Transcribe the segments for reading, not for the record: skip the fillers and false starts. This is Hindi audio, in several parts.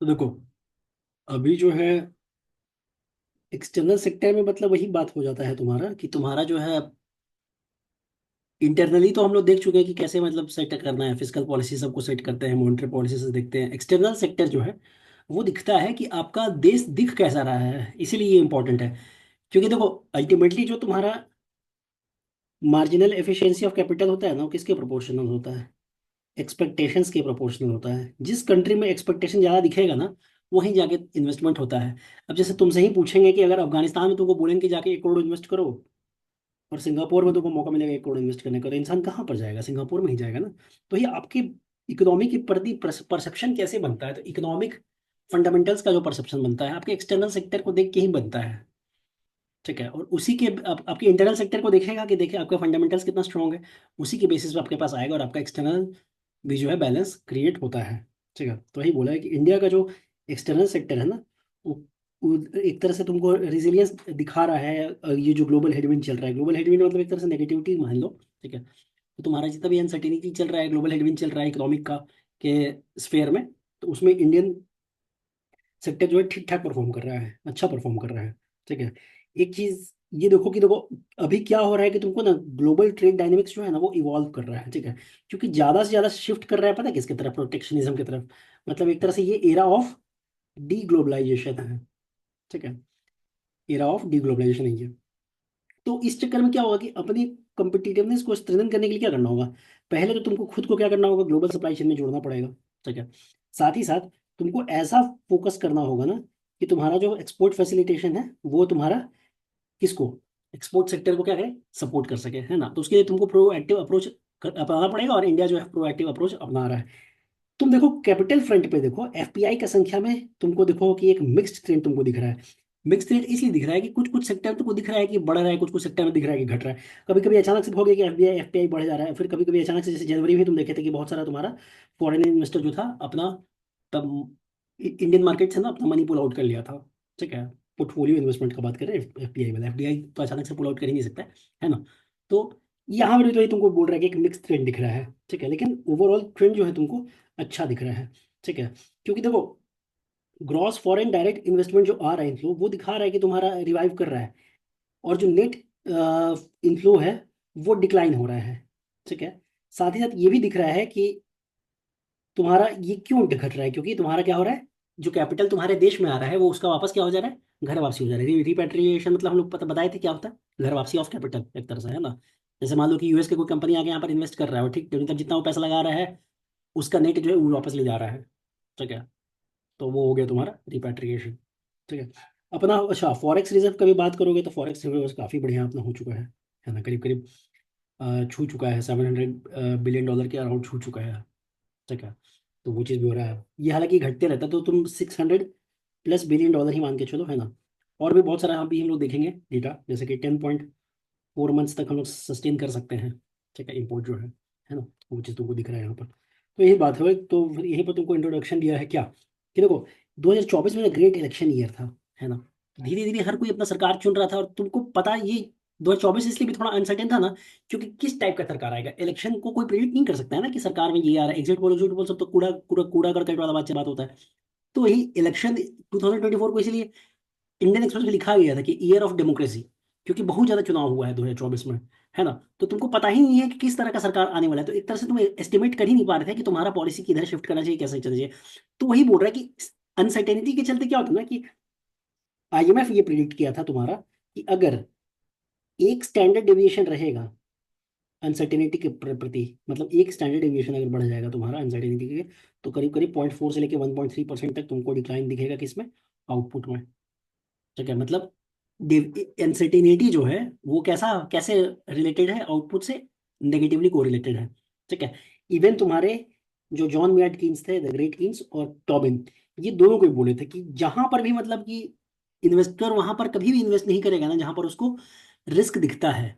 तो देखो, अभी जो है एक्सटर्नल सेक्टर में मतलब वही बात हो जाता है तुम्हारा कि तुम्हारा जो है इंटरनली तो हम लोग देख चुके हैं कि कैसे मतलब सेट करना है, फिजिकल पॉलिसी सबको सेट करते हैं, मॉनेटरी पॉलिसी से देखते हैं। एक्सटर्नल सेक्टर जो है वो दिखता है कि आपका देश दिख कैसा रहा है, इसीलिए ये इंपॉर्टेंट है। क्योंकि देखो, अल्टीमेटली जो तुम्हारा मार्जिनल एफिशिएंसी ऑफ कैपिटल होता है ना, वो किसके प्रोपोर्शनल होता है? एक्सपेक्टेशंस के प्रोपोर्शनल होता है। जिस कंट्री में एक्सपेक्टेशन ज़्यादा दिखेगा ना, वहीं जाके इन्वेस्टमेंट होता है। अब जैसे तुमसे ही पूछेंगे कि अगर अफगानिस्तान में तुमको बोलेंगे कि जाके 1 करोड़ इन्वेस्ट करो, और सिंगापुर में तुमको मौका मिलेगा 1 करोड़ इन्वेस्ट करने का, तो इंसान कहाँ पर जाएगा? सिंगापुर में ही जाएगा ना। तो ये आपकी इकोनॉमी के प्रति परसेप्शन कैसे बनता है? तो इकोनॉमिक फंडामेंटल्स का जो परसेप्शन बनता है आपके एक्सटर्नल सेक्टर को देख के ही बनता है। ठीक है, और उसी के आपके इंटरनल सेक्टर को देखेगा कि देखिए आपका फंडामेंटल्स कितना स्ट्रांग है, उसी के बेसिस पे आपके पास आएगा और आपका एक्सटर्नल भी जो है बैलेंस क्रिएट होता है। ठीक है, तो वही बोला है कि इंडिया का जो एक्सटर्नल सेक्टर है ना, वो, वो एक तरह से तुमको रिजिलियंस दिखा रहा है। ये जो ग्लोबल हेडविंड चल रहा है, ग्लोबल हेडविंड मतलब एक तरह से नेगेटिविटी मान लो। ठीक है, तो तुम्हारा जितना भी अनसर्टेनिटी चल रहा है, ग्लोबल हेडविंड चल रहा है इकोनॉमिक का के स्फेयर में, तो उसमें इंडियन सेक्टर जो है ठीक ठाक परफॉर्म कर रहा है, अच्छा परफॉर्म कर रहा है। ठीक है, एक चीज ये देखो कि देखो अभी क्या हो रहा है कि तुमको ना ग्लोबल ट्रेड डायनेमिक्स जो है ना वो इवॉल्व कर रहा है। ठीक है, क्योंकि ज्यादा से ज्यादा शिफ्ट कर रहा है, पता है किसकी तरफ? प्रोटेक्शनिज्म की तरफ। मतलब एक तरह से ये एरा ऑफ डी ग्लोबलाइजेशन है। ठीक है, एरा ऑफ डी ग्लोबलाइजेशन है ये। तो इस चक्कर में क्या होगा कि अपनी कम्पिटिटिवनेस को स्ट्रेंथन करने के लिए क्या करना होगा? पहले तो तुमको खुद को क्या करना होगा? ग्लोबल सप्लाई चेन में जोड़ना पड़ेगा। ठीक है, साथ ही साथ तुमको ऐसा फोकस करना होगा ना कि तुम्हारा जो एक्सपोर्ट फैसिलिटेशन है वो तुम्हारा किसको, एक्सपोर्ट सेक्टर को क्या करे, सपोर्ट कर सके, है ना। तो उसके लिए तुमको प्रोएक्टिव अप्रोच अपनाना पड़ेगा, और इंडिया जो है प्रोएक्टिव अप्रोच अपना रहा है। तुम देखो कैपिटल फ्रंट पे देखो, एफपीआई का संख्या में तुमको देखो कि एक मिक्स्ड ट्रेंड तुमको दिख रहा है। मिक्स्ड ट्रेंड इसलिए दिख रहा है कि कुछ कुछ सेक्टर तुमको दिख रहा है कि बढ़ रहा है, कुछ कुछ सेक्टर में दिख रहा है कि घट रहा है। कभी कभी अचानक से हो गया कि एफपीआई बढ़ जा रहा है, फिर कभी कभी अचानक से, जैसे जनवरी में तुम देखे थे कि बहुत सारा तुम्हारा फॉरेन इन्वेस्टर जो था अपना, तब इंडियन मार्केट से ना अपना मनी पुल आउट कर लिया था। ठीक है, पोर्टफोलियो इन्वेस्टमेंट का बात करें, एफपीआई वाला, एफडीआई तो अचानक से पुल आउट कर ही नहीं सकता है ना। तो यहाँ पर भी तो ये तुमको बोल रहा है कि एक मिक्स ट्रेंड दिख रहा है। ठीक है, लेकिन ओवरऑल ट्रेंड जो है तुमको अच्छा दिख रहा है। ठीक है, क्योंकि देखो ग्रॉस फॉरेन डायरेक्ट इन्वेस्टमेंट जो आ रहा है इनफ्लो, वो दिखा रहा है कि तुम्हारा रिवाइव कर रहा है, और जो नेट इनफ्लो है वो डिक्लाइन हो रहा है। ठीक है, साथ ही साथ ये भी दिख रहा है कि तुम्हारा ये क्यों घट रहा है, क्योंकि तुम्हारा क्या हो रहा है, जो कैपिटल तुम्हारे देश में आ रहा है वो उसका वापस क्या हो जा रहा है, घर वापसी हो जा रही है। रिपेट्रिएशन मतलब हम लोग पता बताए थे क्या होता है, घर वापसी ऑफ कैपिटल एक तरह से, है ना। जैसे मान लो कि यूएस के कोई कंपनी आके यहाँ पर इन्वेस्ट कर रहा है, ठीक, तो मतलब जितना वो पैसा लगा रहा है उसका नेट जो है वो वापस ले जा रहा है। ठीक है, तो वो हो गया तुम्हारा रिपेट्रिएशन। ठीक है, अपना अच्छा फॉरेक्स रिजर्व का भी बात करोगे तो फॉरेक्स रिजर्व काफ़ी बढ़िया अपना हो चुका है ना, करीब करीब छू चुका है, $700 बिलियन के अराउंड छू चुका है। ठीक है, तो वो चीज़ भी हो रहा है। ये हालांकि घटते रहता है, तो तुम $600+ बिलियन ही मान के चलो, है ना। और भी बहुत सारा अभी हम लोग देखेंगे डेटा, जैसे कि 10.4 मंथ्स तक हम लोग सस्टेन कर सकते हैं। ठीक है, इम्पोर्ट जो है ना, वो चीज़ तुमको दिख रहा है यहाँ पर। तो यही बात है, तो फिर यहीं पर तुमको इंट्रोडक्शन दिया है क्या, कि देखो 2024 में ग्रेट इलेक्शन ईयर था, है ना। धीरे धीरे हर कोई अपना सरकार चुन रहा था, और तुमको पता ये 2024 इसलिए भी थोड़ा अनसर्टेन था ना, क्योंकि किस टाइप का सरकार आएगा, इलेक्शन को कोई प्रिडिक्ट नहीं कर सकता है ना कि सरकार में ये आ रहा है, एग्जिट बोलो झूठ बोल सब तो कूड़ा कूड़ा कूड़ा करकट वाला बात होता है। तो वही इलेक्शन 2024 को इसलिए इंडियन एक्सप्रेस में लिखा गया था कि ईयर ऑफ डेमोक्रेसी, क्योंकि बहुत ज्यादा चुनाव हुआ है 2024 में, है ना। तो तुमको पता ही नहीं है कि किस तरह का सरकार आने वाला है, तो एक तरह से तुम एस्टिमेट कर ही नहीं पा रहे थे कि तुम्हारा पॉलिसी किधर शिफ्ट करना चाहिए, कैसे चलना चाहिए। तो वही बोल रहा है कि अनसर्टेनिटी के चलते क्या होता है ना, कि आईएमएफ ये प्रिडिक्ट किया था तुम्हारा कि अगर एक स्टैंडर्ड डेविएशन रहेगा अनसर्टेनिटी के प्रति, मतलब एक स्टैंडर्ड डेविएशन अगर बढ़ जाएगा तुम्हारा अनसर्टेनिटी के, तो करीब करीब 0.4 से लेकर 1.3% तक तुमको डिक्लाइन दिखेगा किसमें, आउटपुट में। ठीक है, मतलब अनसर्टेनिटी जो है वो कैसा कैसे रिलेटेड है आउटपुट से, नेगेटिवली कोरिलेटेड है। ठीक है, इवन तुम्हारे जो जॉन मियाट कीन्स थे, द ग्रेट कीन्स और टॉबिन, ये दोनों को ही बोले थे कि जहां पर भी मतलब कि इन्वेस्टर वहां पर कभी भी इन्वेस्ट नहीं करेगा ना जहां पर उसको रिस्क दिखता है,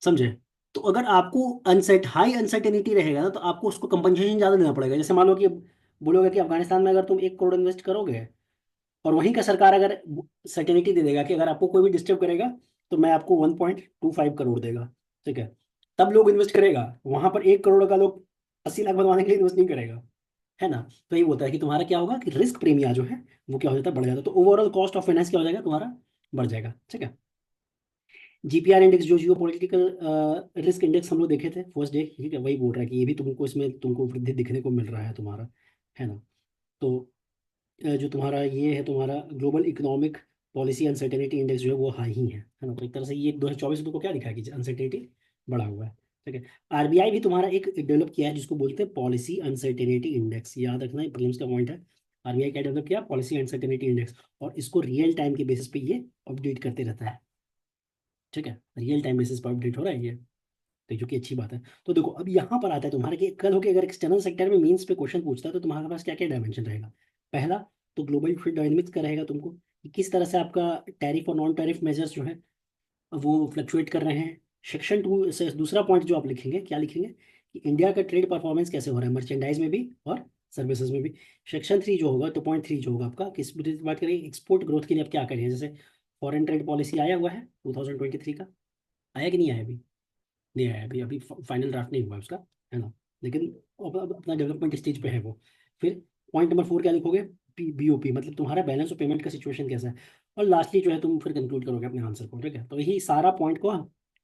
समझे। तो अगर आपको हाई अनसर्टेनिटी रहेगा ना, तो आपको उसको कंपनसेशन ज्यादा देना पड़ेगा। जैसे मान लो कि बोलोगे कि अफगानिस्तान में अगर तुम 1 करोड़ इन्वेस्ट करोगे, और वहीं का सरकार अगर सर्टेनिटी दे देगा कि अगर आपको कोई भी डिस्टर्ब करेगा तो मैं आपको 1.25 करोड़ देगा। ठीक है, तब लोग इन्वेस्ट करेगा, वहां पर 1 करोड़ का लोग 80 लाख बनवाने के लिए इन्वेस्ट नहीं करेगा, है ना। तो ये बोलता है कि तुम्हारा क्या होगा कि रिस्क प्रीमिया जो है वो क्या हो जाता है, बढ़ जाता है। तो ओवरऑल कॉस्ट ऑफ फाइनेंस क्या हो जाएगा तुम्हारा, बढ़ जाएगा। ठीक है। जीपीआर इंडेक्स जो जियो पॉलिटिकल रिस्क इंडेक्स हम लोग देखे थे फर्स्ट डे, ठीक है, वही बोल रहा है कि ये भी तुमको इसमें तुमको वृद्धि दिखने को मिल रहा है तुम्हारा, है ना। तो जो तुम्हारा ये है तुम्हारा global economic policy uncertainty index जो है वो हाई ही है ना। तो एक तरह से ये 2024 में तुमको क्या दिखा है कि अनसर्टेनिटी बढ़ा हुआ है। ठीक है। आरबीआई भी तुम्हारा एक डेवलप किया है जिसको बोलते हैं पॉलिसी अनसर्टेनिटी इंडेक्स, याद रखना प्रीलिम्स का पॉइंट है। आरबीआई क्या डेवलप किया, पॉलिसी अनसर्टेनिटी इंडेक्स, और इसको रियल टाइम के बेसिस पे ये अपडेट करते रहता है। ठीक है, रियल टाइम बेसिस पर अपडेट हो रहा है ये, तो जो कि अच्छी बात है। तो देखो अब यहाँ पर आता है तुम्हारे कि कल होके अगर एक्सटर्नल सेक्टर में मीन्स पे क्वेश्चन पूछता है तो तुम्हारे पास क्या क्या डायमेंशन रहेगा। पहला तो ग्लोबल ट्रेड डायनेमिक्स का रहेगा तुमको, कि किस तरह से आपका टैरिफ और नॉन टैरिफ मेजर्स जो है वो फ्लक्चुएट कर रहे हैं। सेक्शन 2 से दूसरा पॉइंट जो आप लिखेंगे, क्या लिखेंगे कि इंडिया का ट्रेड परफॉर्मेंस कैसे हो रहा है, मर्चेंडाइज में भी और सर्विसेज में भी। सेक्शन 3 जो होगा, तो पॉइंट 3 जो होगा आपका, किस बात करेंगे, एक्सपोर्ट ग्रोथ के लिए आप क्या करेंगे। जैसे फॉरेन ट्रेड पॉलिसी आया हुआ है 2023 का, आया कि नहीं आया अभी, नहीं आया अभी, अभी फाइनल ड्राफ्ट नहीं हुआ है उसका, है ना। लेकिन अब अपना डेवलपमेंट स्टेज पे है वो। फिर पॉइंट नंबर 4 क्या लिखोगे, बीओपी, मतलब तुम्हारा बैलेंस ऑफ पेमेंट का सिचुएशन कैसा है। और लास्टली जो है तुम फिर कंक्लूड करोगे अपने आंसर को। ठीक है, तो यही सारा पॉइंट को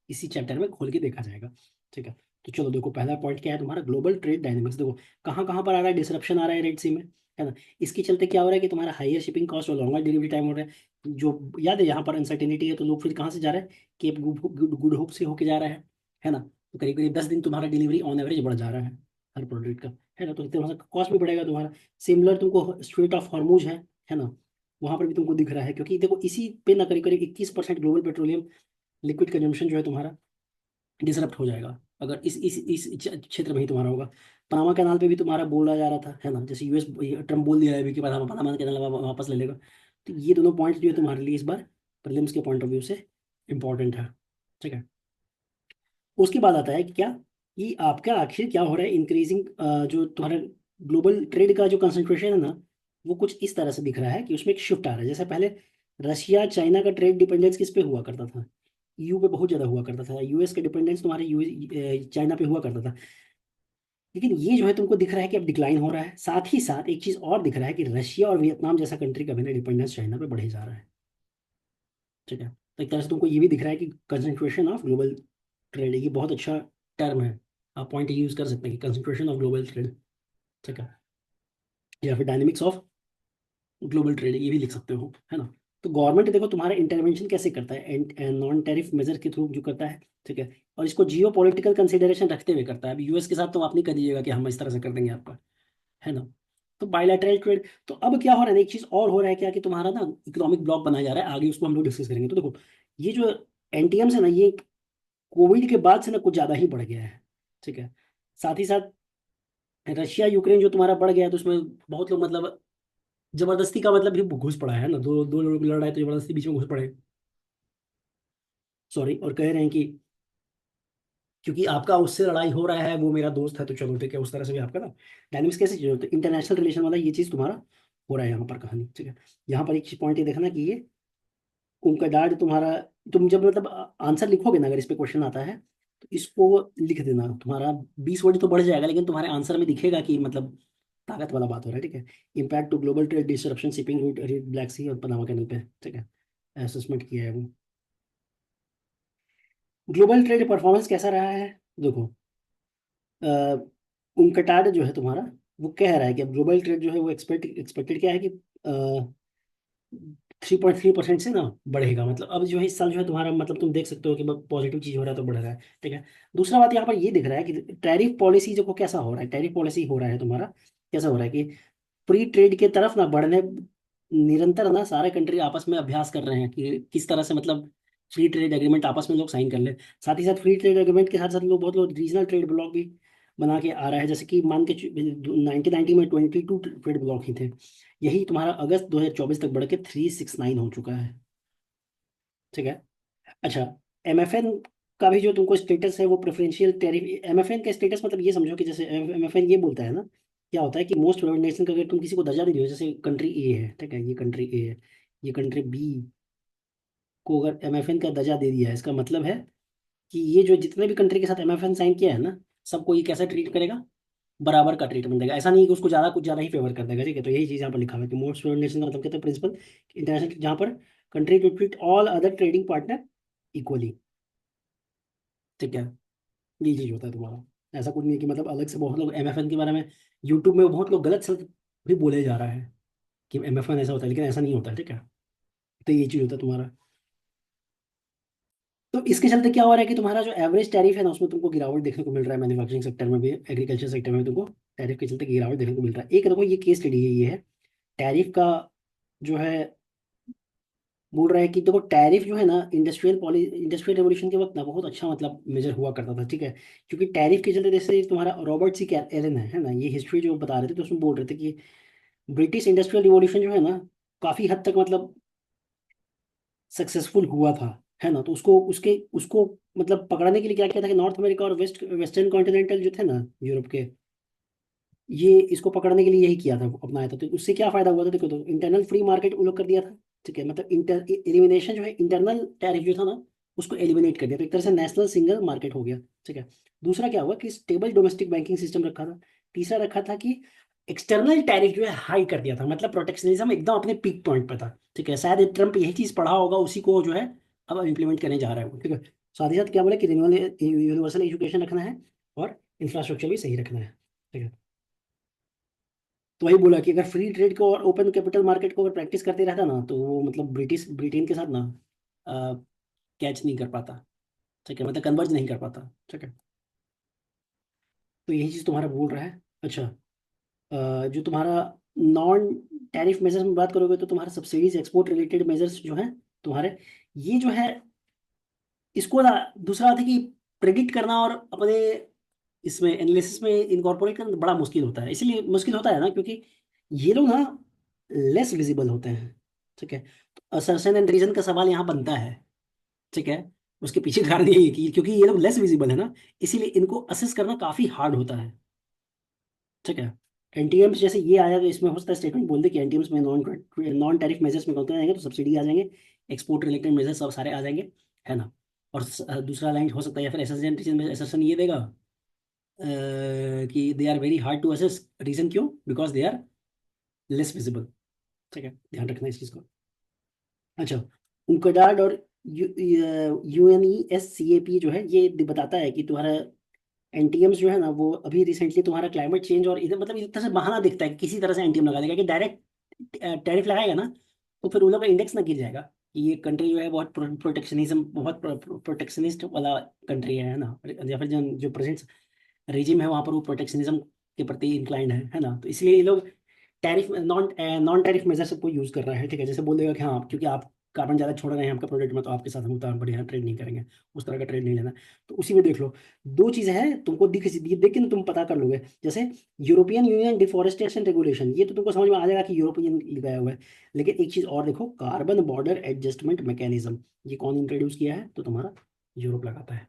इसी चैप्टर में खोल के देखा जाएगा। ठीक है। तो चलो देखो पहला पॉइंट क्या है तुम्हारा, ग्लोबल ट्रेड डायनेमिक्स। देखो कहाँ कहाँ पर आ रहा है, डिसरप्शन आ रहा है रेड सी में, है ना। इसके चलते क्या हो रहा है कि तुम्हारा हायर शिपिंग कॉस्ट और लॉन्गर डिलीवरी टाइम हो रहा है। जो याद है यहाँ पर अनसर्टेनिटी है, तो लोग फिर कहाँ से जा रहे हैं, केप गुड होप से होके जा रहा है ना। तो करीब करीब 10 दिन तुम्हारा डिलीवरी ऑन एवरेज बढ़ जा रहा है हर प्रोडक्ट का, है ना। तो थोड़ा सा कॉस्ट भी बढ़ेगा तुम्हारा। सिमिलर तुमको स्ट्रेट ऑफ हॉर्मुज है ना, वहां पर भी तुमको दिख रहा है, क्योंकि देखो इसी पे ना करीब करीब 21% ग्लोबल पेट्रोलियम लिक्विड कंजम्पशन जो है तुम्हारा डिसरप्ट हो जाएगा अगर इस क्षेत्र में ही तुम्हारा होगा। पनामा कैनाल पे भी तुम्हारा बोला जा रहा था, है ना, जैसे यूएस ट्रम्प बोल दिया है अभी कि पनामा पनामा कैनाल वापस ले लेगा। तो ये दोनों पॉइंट्स जो है तुम्हारे लिए इस बार प्रीलिम्स के पॉइंट ऑफ व्यू से इंपॉर्टेंट है। ठीक है। उसके बाद आता है कि क्या, कि आपका आखिर क्या हो रहा है, इंक्रीजिंग जो तुम्हारा ग्लोबल ट्रेड का जो कंसंट्रेशन है ना, वो कुछ इस तरह से दिख रहा है कि उसमें एक शिफ्ट आ रहा है। जैसे पहले रशिया चाइना का ट्रेड डिपेंडेंस किस पे हुआ करता था, ईयू पे बहुत ज्यादा हुआ करता था, यूएस का डिपेंडेंस तुम्हारे यूएस चाइना पे हुआ करता था। लेकिन ये जो है तुमको दिख रहा है कि अब डिक्लाइन हो रहा है। साथ ही साथ एक चीज और दिख रहा है कि रशिया और वियतनाम जैसा कंट्री का भी ना डिपेंडेंस चाइना पे बढ़े जा रहा है। ठीक है। तो एक तरह से तुमको ये भी दिख रहा है कि कंसंट्रेशन ऑफ ग्लोबल ट्रेड, ये बहुत अच्छा टर्म है, आप पॉइंट यूज कर सकते हैं कि कंसंट्रेशन ऑफ ग्लोबल ट्रेड। ठीक है। या फिर डायनेमिक्स ऑफ ग्लोबल ट्रेड ये भी लिख सकते हो, है ना। तो गवर्नमेंट देखो तुम्हारा इंटरवेंशन कैसे करता है, नॉन टैरिफ मेजर के थ्रू जो करता है। ठीक है। और इसको जियो पॉलिटिकल कंसिडरेशन रखते हुए करता है। अभी यूएस के साथ तो आप नहीं कर दीजिएगा कि हम इस तरह से कर देंगे आपका, है ना। तो बायलैटरल ट्रेड, तो अब क्या हो रहा है, एक चीज और हो रहा है क्या, कि तुम्हारा ना इकोनॉमिक ब्लॉक बनाया जा रहा है, आगे उसको हम लोग डिस्कस करेंगे। तो देखो ये जो एनटीएम्स है ना, ये कोविड के बाद से ना कुछ ज्यादा ही बढ़ गया है। ठीक है। साथ ही साथ रशिया यूक्रेन जो तुम्हारा बढ़ गया है, तो उसमें बहुत लोग मतलब जबरदस्ती का मतलब भी घुस पड़ा है ना, दो दो लोग लड़ रहे हैं तो जबरदस्ती बीच में घुस पड़े, सॉरी, और कह रहे हैं कि क्योंकि आपका उससे लड़ाई हो रहा है, वो मेरा दोस्त है, तो चलो ठीक है, उस तरह से भी आपका ना डायनेमिक्स कैसे चीज होती है, इंटरनेशनल रिलेशन वाला ये चीज तुम्हारा हो रहा है यहाँ पर कहानी। ठीक है। यहाँ पर एक पॉइंट ये देखना कि ये उनका डार्ट तुम्हारा, तुम जब मतलब आंसर लिखोगे ना, अगर इस पे क्वेश्चन आता है तो इसको लिख देना, तुम्हारा 20 वर्ड तो बढ़ जाएगा, लेकिन तुम्हारे आंसर में दिखेगा कि मतलब ताकत वाला बात हो रहा है। ठीक है। Impact to global trade disruption shipping route Black Sea और पनामा कैनल पे। ठीक है, असेसमेंट किया है वो। ग्लोबल ट्रेड परफॉर्मेंस कैसा रहा है, देखो उनकटाड जो है तुम्हारा, वो कह रहा है कि अब ग्लोबल ट्रेड जो है वो एक्सपेक्टेड क्या है कि 3.3% से ना बढ़ेगा। मतलब अब जो है इस साल जो है तुम्हारा, मतलब तुम देख सकते हो कि पॉजिटिव चीज हो रहा है तो बढ़ रहा है। ठीक है। दूसरा बात यहाँ पर ये दिख रहा है कि टैरिफ पॉलिसी जो को कैसा हो रहा है, टैरिफ पॉलिसी हो रहा है तुम्हारा कैसा हो रहा है कि फ्री ट्रेड के तरफ ना बढ़ने, निरंतर ना सारे कंट्री आपस में अभ्यास कर रहे हैं कि किस तरह से मतलब फ्री ट्रेड एग्रीमेंट आपस में लोग साइन कर ले। साथ ही साथ फ्री ट्रेड एग्रीमेंट के साथ साथ लोग बहुत लोग रीजनल ट्रेड ब्लॉक भी बना के आ रहा है। जैसे कि मान के 1990 में 22 ट्रेड ब्लॉक ही थे, यही तुम्हारा अगस्त 2024 तक बढ़ के 369 हो चुका है। ठीक है। अच्छा, एमएफएन का भी जो तुमको स्टेटस है वो प्रेफरेंशियल टैरिफ, एमएफएन का स्टेटस मतलब ये समझो कि जैसे एमएफएन ये बोलता है ना, क्या होता है कि मोस्ट फेवर्ड नेशन का अगर तुम किसी को दर्जा दे रही हो, जैसे कंट्री ए है, ठीक है, ये कंट्री ए है, ये कंट्री बी को अगर एमएफएन का दर्जा दे दिया है, इसका मतलब है कि ये जो जितने भी कंट्री के साथ एमएफएन साइन किया है ना, सबको ये कैसा ट्रीट करेगा, बराबर का ट्रीटमेंट देगा। ऐसा नहीं कि उसको ज़्यादा कुछ ज़्यादा ही फेवर कर देगा, ठीक है। तो यही चीज़ यहाँ पर लिखा हुआ है कि मोस्ट फेवर्ड नेशन का मतलब कहते हैं प्रिंसिपल इंटरनेशनल, जहाँ पर country to treat all other trading partner equally, ठीक है। ये चीज़ होता है तुम्हारा। ऐसा कुछ नहीं है कि मतलब अलग से बहुत लोग एमएफएन के बारे में यूट्यूब में बहुत लोग गलत शब्द भी बोले जा रहा है कि एमएफएन ऐसा होता है, लेकिन ऐसा नहीं होता है, ठीक है। तो ये चीज़ होता है तुम्हारा। तो इसके चलते क्या हो रहा है कि तुम्हारा जो एवरेज टैरिफ है ना, उसमें तुमको गिरावट देखने को मिल रहा है, मैन्युफैक्चरिंग सेक्टर में भी, एग्रीकल्चर सेक्टर में भी तुमको टैरिफ के चलते गिरावट देखने को मिल रहा है। एक देखो ये केस स्टडी है, ये है टैरिफ का जो है, बोल रहा है कि देखो टैरिफ जो है ना, इंडस्ट्रियल रेवोल्यूशन के वक्त ना बहुत अच्छा मतलब मेजर हुआ करता था, ठीक है। क्योंकि टैरिफ के चलते, जैसे तुम्हारा रॉबर्ट सी एलन है ना, ये हिस्ट्री जो बता रहे थे, तो उसमें बोल रहे थे कि ब्रिटिश इंडस्ट्रियल रिवॉल्यूशन जो है ना, काफी हद तक मतलब सक्सेसफुल हुआ था, है ना। तो उसको मतलब पकड़ने के लिए क्या किया था कि नॉर्थ अमेरिका और वेस्टर्न कॉन्टिनेंटल जो थे ना, यूरोप के, ये इसको पकड़ने के लिए यही किया था, अपनाया था। तो उससे क्या फायदा हुआ था, देखो तो इंटरनल फ्री मार्केट वो लोग कर दिया था, ठीक है। मतलब इंटर एलिमिनेशन जो है, इंटरनल टैरिफ जो था ना, उसको एलिमिनेट कर दिया, तो एक तरह से नेशनल सिंगल मार्केट हो गया, ठीक है। दूसरा क्या हुआ कि स्टेबल डोमेस्टिक बैंकिंग सिस्टम रखा था। तीसरा रखा था कि एक्सटर्नल टैरिफ जो है हाई कर दिया था, मतलब प्रोटेक्शनिज्म एकदम अपने पीक पॉइंट पर था, ठीक है। शायद ट्रम्प यही चीज पढ़ा होगा, उसी को जो है अब इम्प्लीमेंट करने जा रहा है वो, ठीक है। साथ ही साथ क्या बोले कि यूनिवर्सल एजुकेशन रखना है और इंफ्रास्ट्रक्चर भी सही रखना है, ठीक है। तो वही बोला कि अगर फ्री ट्रेड को और ओपन कैपिटल मार्केट को अगर प्रैक्टिस करते रहता ना, तो वो मतलब ब्रिटेन के साथ ना कैच नहीं कर पाता, ठीक है, मतलब कन्वर्ज नहीं कर पाता, ठीक है। तो यही चीज़ तुम्हारा बोल रहा है। अच्छा, जो तुम्हारा नॉन टैरिफ मेजर्स में बात करोगे, तो तुम्हारा सब्सिडीज एक्सपोर्ट रिलेटेड मेजर्स जो है तुम्हारे, ये जो है, इसको ना दूसरा बात है कि प्रेडिक्ट करना और अपने इसमें एनालिसिस में इनकॉर्पोरेट करना बड़ा मुश्किल होता है। इसलिए मुश्किल होता है ना, क्योंकि ये लोग ना लेस विजिबल होते हैं, ठीक है। तो असर्शन एंड रीजन का सवाल यहाँ बनता है, ठीक है। उसके पीछे कारण यही है कि क्योंकि ये लोग लेस विजिबल है ना, इसीलिए इनको असेस करना काफी हार्ड होता है, ठीक है। एनटीएम्स जैसे ये आया, तो इसमें हो सकता है स्टेटमेंट बोल दे कि एनटीएम्स में नॉन नॉन टैरिफ मेजर्स में कौन कौन आएंगे, तो सब्सिडी आ जाएंगे, एक्सपोर्ट रिलेटेड मेजर्स सब सारे आ जाएंगे, है ना। और दूसरा लाइन हो सकता है, या फिर एसएसएन में एसएसएन ये देगा कि they are very hard to assess. Reason क्यों? Because they are less visible, ठीक है। ध्यान रखना इस चीज को। अच्छा, उनकडाड और यूएनईएससीएपी जो है, ये बताता है कि तुम्हारा एनटीएम्स जो है ना, वो अभी रिसेंटली तुम्हारा क्लाइमेट चेंज और इधर मतलब इस तरह से बहाना दिखता है कि किसी तरह से एनटीएम लगा देगा, कि डायरेक्ट टैरिफ लगाएगा ना, तो फिर उन लोग का इंडेक्स ना गिर जाएगा कि ये कंट्री जो है बहुत प्रोटेक्शनिज्म, बहुत प्रोटेक्शनिस्ट वाला कंट्री है ना। या फिर जो जो प्रेजेंट रेजिम है वहाँ पर वो प्रोटेक्शनिज्म के प्रति इंक्लाइंड है ना। तो इसलिए ये लोग tariff non non tariff measure सबको यूज कर रहा है, ठीक है। जैसे बोल देगा कि हाँ, क्योंकि आप कार्बन ज्यादा छोड़ रहे हैं आपका प्रोडक्ट में, तो आपके साथ हम उतना बढ़िया ट्रेड नहीं करेंगे, उस तरह का ट्रेड नहीं लेना। तो उसी में देख लो, दो चीजें हैं तुमको देख के ना तुम पता कर लोगे। जैसे यूरोपियन यूनियन डिफोरेस्टेशन रेगुलेशन, ये तो तुमको समझ में आ जाएगा कि यूरोपियन लगाया हुआ है। लेकिन एक चीज और देखो, कार्बन बॉर्डर एडजस्टमेंट मैकेनिज्म, ये कौन इंट्रोड्यूस किया है? तो तुम्हारा यूरोप लगाता है,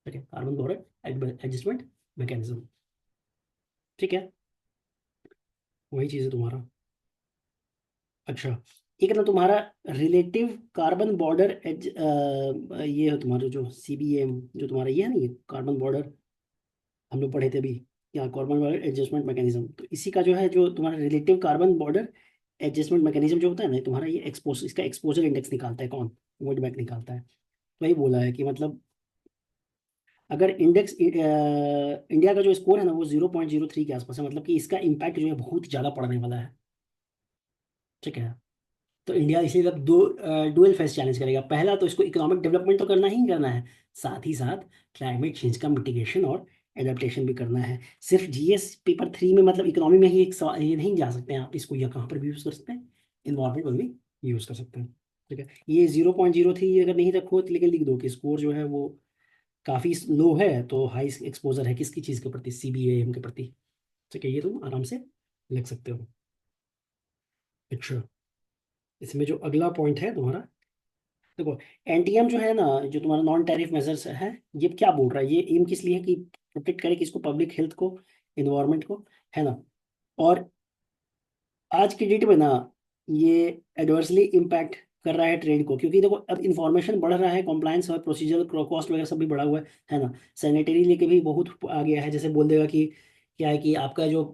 ठीक है। कार्बन बॉर्डर एडजस्टमेंट मैकेनिज्म, ठीक है। वही चीज है तुम्हारा। अच्छा, एक ना तुम्हारा रिलेटिव कार्बन बॉर्डर एज, ये है तुम्हारा जो सीबीएम, जो तुम्हारा ये है ना, ये कार्बन बॉर्डर हम लोग पढ़े थे अभी, या कार्बन बॉर्डर एडजस्टमेंट मैकेनिज्म, तो इसी का जो है, जो तुम्हारा relative carbon border adjustment mechanism जो होता है ना तुम्हारा, ये इसका एक्सपोजर इंडेक्स निकालता है कौन? वर्ल्ड बैंक निकालता है। तो वही बोला है कि मतलब अगर इंडेक्स इंडिया का जो स्कोर है ना, वो 0.03 के आसपास है, मतलब कि इसका इम्पैक्ट जो है बहुत ज़्यादा पड़ने वाला है, ठीक है। तो इंडिया इसीलिए अब दो डुअल फेस चैलेंज करेगा। पहला तो इसको इकोनॉमिक डेवलपमेंट तो करना ही करना है, साथ ही साथ क्लाइमेट चेंज का मिटिगेशन और एडेप्टेशन भी करना है। सिर्फ जीएस पेपर 3 में मतलब इकोनॉमी में ही एक सवाल, ये नहीं जा सकते हैं आप, इसको या कहाँ पर भी यूज़ कर सकते हैं, इन्वायरमेंट में भी यूज़ कर सकते हैं, ठीक है। ये 0.03 अगर नहीं रखो तो लेकिन लिख दो कि स्कोर जो है वो काफ़ी लो है, तो हाई एक्सपोजर है किसकी चीज़ के प्रति? सीबीएम के प्रति, ठीक है। ये तुम आराम से लिख सकते हो। अच्छा, इसमें जो अगला पॉइंट है तुम्हारा, देखो एनटीएम जो है ना, जो तुम्हारा नॉन टैरिफ मेजर्स है, ये क्या बोल रहा है? ये एम किस लिए है कि प्रोटेक्ट करे किसको? पब्लिक हेल्थ को, इन्वायरमेंट को, है ना। और आज की डेट में ना, ये एडवर्सली इम्पैक्ट कर रहा है ट्रेड को, क्योंकि देखो अब इंफॉर्मेशन बढ़ रहा है, कॉम्प्लायंस और प्रोसीजर कॉस्ट वगैरह सब भी बढ़ा हुआ है ना। सैनिटरी लेके भी बहुत आ गया है, जैसे बोल देगा कि क्या है कि आपका जो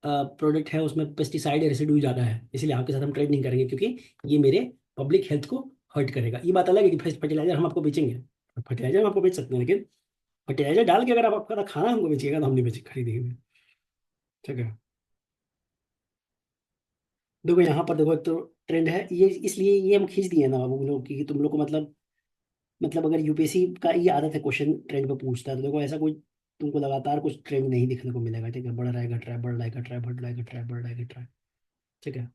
प्रोडक्ट है उसमें पेस्टिसाइड रेसिड्यू ज़्यादा है, इसलिए आपके साथ हम ट्रेड नहीं करेंगे, क्योंकि ये मेरे पब्लिक हेल्थ को हर्ट करेगा। ये बात अलग है कि फर्टिलाइजर हम आपको बेचेंगे, फर्टिलाइजर हम आपको बेच सकते हैं, लेकिन फर्टिलाइजर डाल के अगर आप आपका खाना हमको बेचिएगा तो हम नहीं बेच खरीदेंगे। ठीक है। देखो यहाँ पर देखो, एक तो ट्रेंड है ये, इसलिए ये हम खींच दिए ना बाबू लोग कि तुम लोग को मतलब अगर यूपीएससी का ये आदत है क्वेश्चन ट्रेंड पे पूछता है, तो देखो ऐसा कोई तुमको लगातार कुछ ट्रेंड नहीं दिखने को मिलेगा। ठीक है, बढ़ रहा है घट रहा है, बढ़ रहा है घट रहा है, बढ़ रहा है घट रहा है, बढ़ रहा है घट रहा है। ठीक है,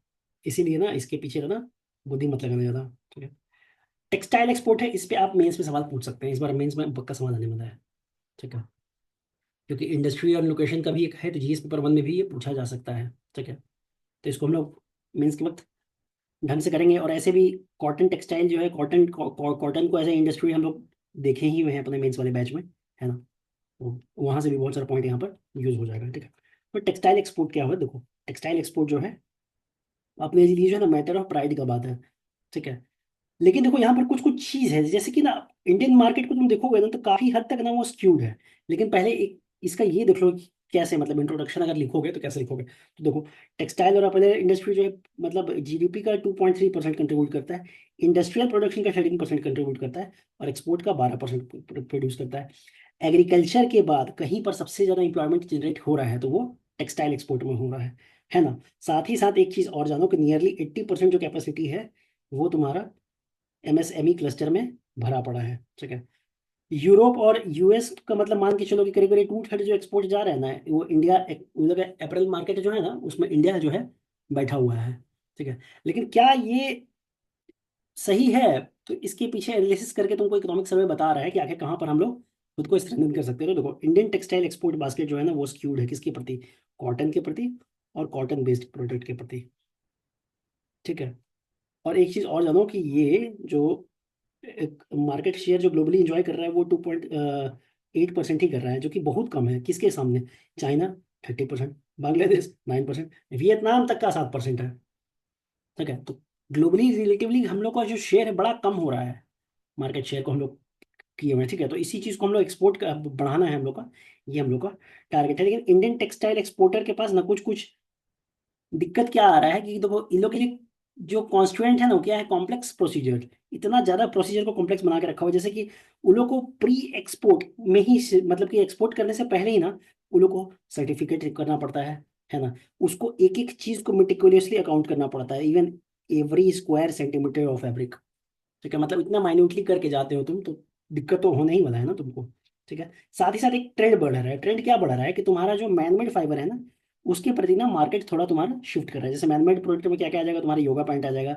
इसीलिए ना इसके पीछे ना बुद्धि मत लगाना ज्यादा। ठीक है। टेक्सटाइल एक्सपोर्ट है, इस पे आप मेंस में सवाल पूछ सकते हैं, इस बार मेंस में पक्का सवाल आने वाला है। ठीक है, क्योंकि इंडस्ट्री और लोकेशन का भी एक है, तो जीएस पेपर 1 में भी ये पूछा जा सकता है। ठीक है, तो इसको हम लोग मेंस के वक्त ढंग से करेंगे। और ऐसे भी कॉटन टेक्सटाइल जो है, कॉटन को एज ए इंडस्ट्री हम लोग देखे ही हुए हैं अपने मेंस वाले बैच में, है ना। तो वहां से भी बहुत सारा पॉइंट यहाँ पर यूज हो जाएगा। ठीक है, तो टेक्सटाइल एक्सपोर्ट क्या हुआ, देखो टेक्सटाइल एक्सपोर्ट जो है अपने लिए जो है ना मैटर ऑफ प्राइड का बात है। ठीक है, लेकिन देखो यहाँ पर कुछ कुछ चीज है, जैसे कि ना इंडियन मार्केट को तुम देखोगे ना तो काफी हद तक ना वो स्क्यूड है। लेकिन पहले एक इसका ये देख लो कि कैसे, मतलब इंट्रोडक्शन अगर लिखोगे तो कैसे लिखोगे। तो देखो, टेक्सटाइल और अपने इंडस्ट्री जो है मतलब जीडीपी का 2.3% कंट्रीब्यूट करता है, इंडस्ट्रियल प्रोडक्शन का 13% कंट्रीब्यूट करता है, और एक्सपोर्ट का 12% प्रोड्यूस करता है। एग्रीकल्चर के बाद कहीं पर सबसे ज्यादा इंप्लॉयमेंट जनरेट हो रहा है तो वो टेक्सटाइल एक्सपोर्ट में हो रहा है ना। साथ ही साथ एक चीज और जानो कि नियरली 80% जो कैपेसिटी है वो तुम्हारा एमएसएमई क्लस्टर में भरा पड़ा है। ठीक है, यूरोप और यूएस का मतलब मान के चलो कि करीब करीब 2/3 जो एक्सपोर्ट जा रहा है ना, वो इंडिया मतलब अप्रैल मार्केट जो है ना उसमें इंडिया जो है बैठा हुआ है। ठीक है, लेकिन क्या ये सही है? तो इसके पीछे एनालिसिस करके तुमको इकोनॉमिक सर्वे बता रहा है कि आखिर कहाँ पर हम लोग खुद को स्ट्रेंथन कर सकते हैं। तो देखो, इंडियन टेक्सटाइल एक्सपोर्ट बास्केट जो है ना वो स्क्यूड है किसके प्रति, कॉटन के प्रति और कॉटन बेस्ड प्रोडक्ट के प्रति। ठीक है, और एक चीज और जानो कि ये जो मार्केट शेयर जो ग्लोबली इंजॉय कर रहा है वो 2.8% ही कर रहा है, जो कि बहुत कम है किसके सामने, चाइना 30%, बांग्लादेश 9%, वियतनाम तक का 7% है। ठीक है, तो ग्लोबली रिलेटिवली हम लोग का जो शेयर है बड़ा कम हो रहा है, मार्केट शेयर को हम लोग किए हुए हैं। ठीक है, तो इसी चीज को हम लोग एक्सपोर्ट बढ़ाना है हम लोग का, ये हम लोग का टारगेट है। लेकिन इंडियन टेक्सटाइल एक्सपोर्टर के पास ना कुछ कुछ दिक्कत क्या आ रहा है कि देखो इन लोग के लिए जो कॉन्स्टिट्यूएंट है ना वो क्या है, कॉम्प्लेक्स प्रोसीजर। इतना ज्यादा प्रोसीजर को कॉम्प्लेक्स बना के रखा हुआ है, जैसे कि उन लोग को प्री एक्सपोर्ट में ही मतलब कि एक्सपोर्ट करने से पहले ही ना उन लोग को सर्टिफिकेट करना पड़ता है ना। उसको एक एक चीज को मेटिकुलसली अकाउंट करना पड़ता है, even every square centimetre of fabric. ठीक है, मतलब इतना माइन्यूटली करके जाते हो तुम, तो दिक्कत तो होने ही वाला है ना तुमको। ठीक है, साथ ही साथ एक ट्रेंड बढ़ रहा है। ट्रेंड क्या बढ़ रहा है कि तुम्हारा जो मैनमेड फाइबर है ना उसके प्रति ना मार्केट थोड़ा तुम्हारा शिफ्ट कर रहा है। जैसे मैनमेड प्रोडक्ट में क्या क्या आ जाएगा, तुम्हारा योगा पैंट आ जाएगा,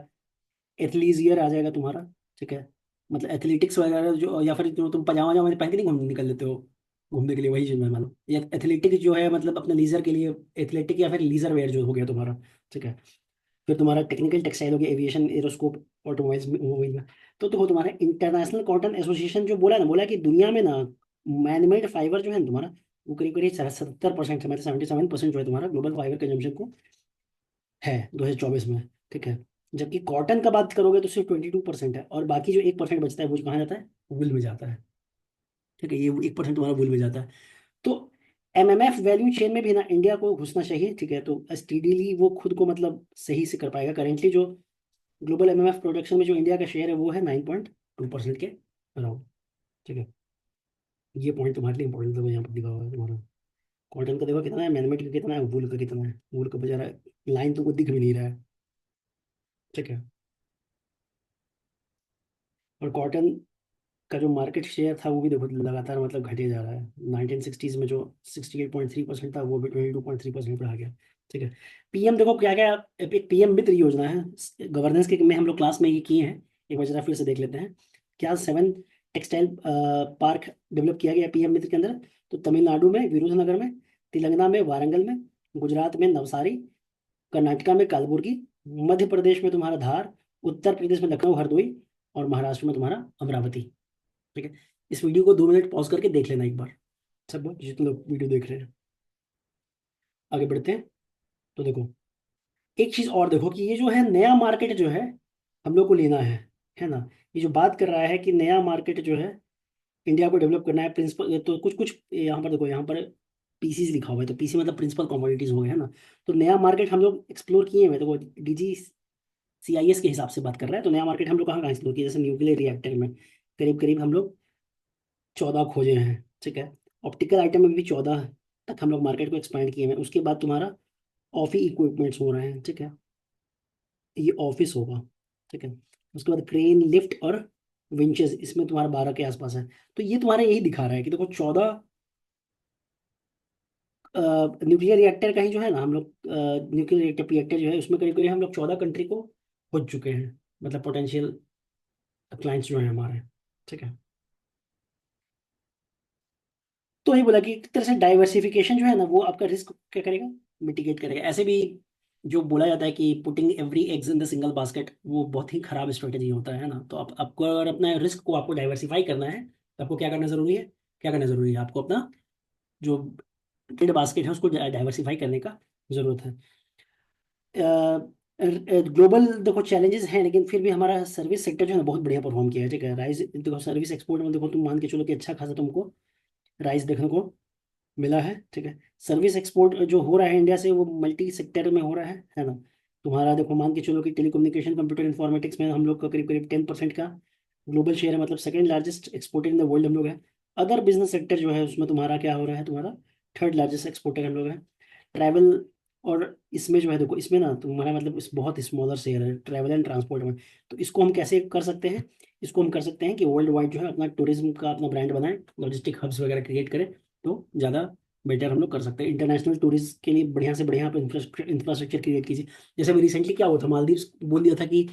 एथलीजियर आ जाएगा तुम्हारा। ठीक है, मतलब एथलेटिक्स वगैरह जो, या फिर जो तुम पजामा वजामा पहन के नहीं घूम निकल लेते हो घूमने के लिए, वही चीज मैं मानो, या एथलेटिक जो है मतलब अपने लीजर के लिए एथलेटिक, या फिर लीजर वेयर जो हो गया तुम्हारा। ठीक है, फिर तुम्हारा टेक्निकल टेक्सटाइल हो गया, एविएशन एरोस्कोप ऑटोमोबाइल्स में मोबाइल में। तो देखो तुम्हारा इंटरनेशनल कॉटन एसोसिएशन जो बोला ना, बोला कि दुनिया में ना मैनमेड फाइबर जो है ना तुम्हारा वो करीब करीब 77% है, मतलब 77% जो है तुम्हारा ग्लोबल फाइबर कंजम्पशन को है 2024 में। ठीक है, जबकि कॉटन का बात करोगे तो सिर्फ 22% है, और बाकी जो 1% बचता है वो कहाँ जाता है, वूल में जाता है। ठीक है, ये 1% तुम्हारा वूल में जाता है। तो एमएमएफ वैल्यू चेन में भी ना इंडिया को घुसना चाहिए। ठीक है, तो स्टीडीली वो खुद को मतलब सही से कर पाएगा। करेंटली जो ग्लोबल एमएमएफ प्रोडक्शन में जो इंडिया का शेयर है वो है 9.2% के अराउंड। ठीक है, ये पॉइंट तुम्हारे लिए इंपॉर्टेंट है, यहाँ पर दिखा हुआ है तुम्हारा। कॉटन का देखो कितना है, मैनमेड का कितना है, वूल का कितना है, वूल का बेचारा लाइन तुमको दिख भी नहीं रहा है। ठीक है, और कॉटन का जो मार्केट शेयर था वो भी देखो लगातार मतलब घटे जा रहा है। 1960s में जो 68.3% था वो भी 22.3% पर आ गया। ठीक है, पीएम देखो क्या क्या, एक पीएम मित्र योजना है गवर्नेंस के में हम लोग क्लास में ये किए हैं, एक बार जरा फिर से देख लेते हैं। क्या 7 टेक्सटाइल पार्क डेवलप किया गया पीएम मित्र के अंदर। तो तमिलनाडु में विरुधनगर में, तेलंगाना में वारंगल में, गुजरात में नवसारी, कर्नाटका में कालबुर्गी, मध्य प्रदेश में तुम्हारा धार, उत्तर प्रदेश में लखनऊ हरदोई, और महाराष्ट्र में तुम्हारा अमरावती। ठीक है, इस वीडियो को 2 मिनट पॉज करके देख लेना एक बार, सब लोग जितने लोग वीडियो देख रहे हैं। आगे बढ़ते हैं। तो देखो एक चीज और देखो कि ये जो है नया मार्केट जो है हम लोग को लेना है ना। ये जो बात कर रहा है कि नया मार्केट जो है इंडिया को डेवलप करना है प्रिंसिपल, तो कुछ कुछ यहाँ पर देखो, यहाँ पर पीसीज लिखा हुआ है, तो पीसी मतलब प्रिंसिपल कमोडिटीज हो गए, है ना। तो नया मार्केट हम लोग एक्सप्लोर किए हुए, तो वो डीजी सीआईएस के हिसाब से बात कर रहा है। तो नया मार्केट हम लोग कहाँ कहाँ एक्सप्लोर किए, जैसे न्यूक्लियर रिएक्टर में करीब करीब हम लोग 14 खोजे हैं, ठीक है। ऑप्टिकल आइटम में भी 14 तक हम लोग मार्केट को एक्सपांड किए हैं। उसके बाद तुम्हारा ऑफिस इक्विपमेंट्स हो रहे हैं, ठीक है, ये ऑफिस होगा, ठीक है। उसके बाद क्रेन, लिफ्ट और विंचेस, इसमें तुम्हारा 12 के आसपास है। तो ये तुम्हारा यही दिखा रहा है कि देखो 14 न्यूक्लियर रिएक्टर का ही जो है ना हम लोग, न्यूक्लियर रिएक्टर जो है उसमें करीब करीब हम लोग 14 कंट्री को खोज चुके हैं, मतलब पोटेंशियल क्लाइंट्स जो है हमारे, ठीक है। तो ही बोला कि एक तरह से डाइवर्सिफिकेशन जो है ना वो आपका रिस्क क्या करेगा, मिटिगेट करेगा। ऐसे भी जो बोला जाता है कि putting every eggs in the single basket, वो बहुत ही खराब स्ट्रेटेजी होता है ना। तो आप आपको अगर अपना रिस्क को आपको डाइवर्सिफाई करना है तो आपको क्या करना जरूरी है, क्या करना जरूरी है, आपको अपना जो ट्रेड बास्केट है उसको डाइवर्सिफाई करने का जरूरत है। ग्लोबल देखो चैलेंजेस हैं, लेकिन फिर भी हमारा सर्विस सेक्टर जो है ना बहुत बढ़िया परफॉर्म किया है, ठीक है। राइस देखो, सर्विस एक्सपोर्ट में देखो तुम मान के चलो कि अच्छा खासा तुमको राइस देखने को मिला है, ठीक है। सर्विस एक्सपोर्ट जो हो रहा है इंडिया से वो मल्टी सेक्टर में हो रहा है ना। तुम्हारा देखो मान के चलो कि टेलीकम्युनिकेशन, कंप्यूटर इन्फॉर्मेटिक्स में हम लोग का करीब करीब 10% का ग्लोबल शेयर है, मतलब second largest exporter in the world हम लोग है। अदर बिजनेस सेक्टर जो है उसमें तुम्हारा क्या हो रहा है, तुम्हारा थर्ड लार्जेस्ट एक्सपोर्टर हम लोग है। ट्रैवल और इसमें जो है देखो, इसमें ना तुम्हारा मतलब इस बहुत स्मॉलर शेयर है ट्रैवल एंड ट्रांसपोर्ट में। तो इसको हम कैसे कर सकते हैं, इसको हम कर सकते हैं कि वर्ल्ड वाइड जो है अपना टूरिज्म का अपना ब्रांड बनाएं, लॉजिस्टिक हब्स वगैरह क्रिएट करें, तो ज़्यादा बेटर हम लोग कर सकते हैं। इंटरनेशनल टूरिज्म के लिए बढ़िया से बढ़िया आप इंफ्रास्ट्रक्चर क्रिएट कीजिए। जैसे अभी रिसेंटली क्या हुआ था, मालदीव बोल दिया था कि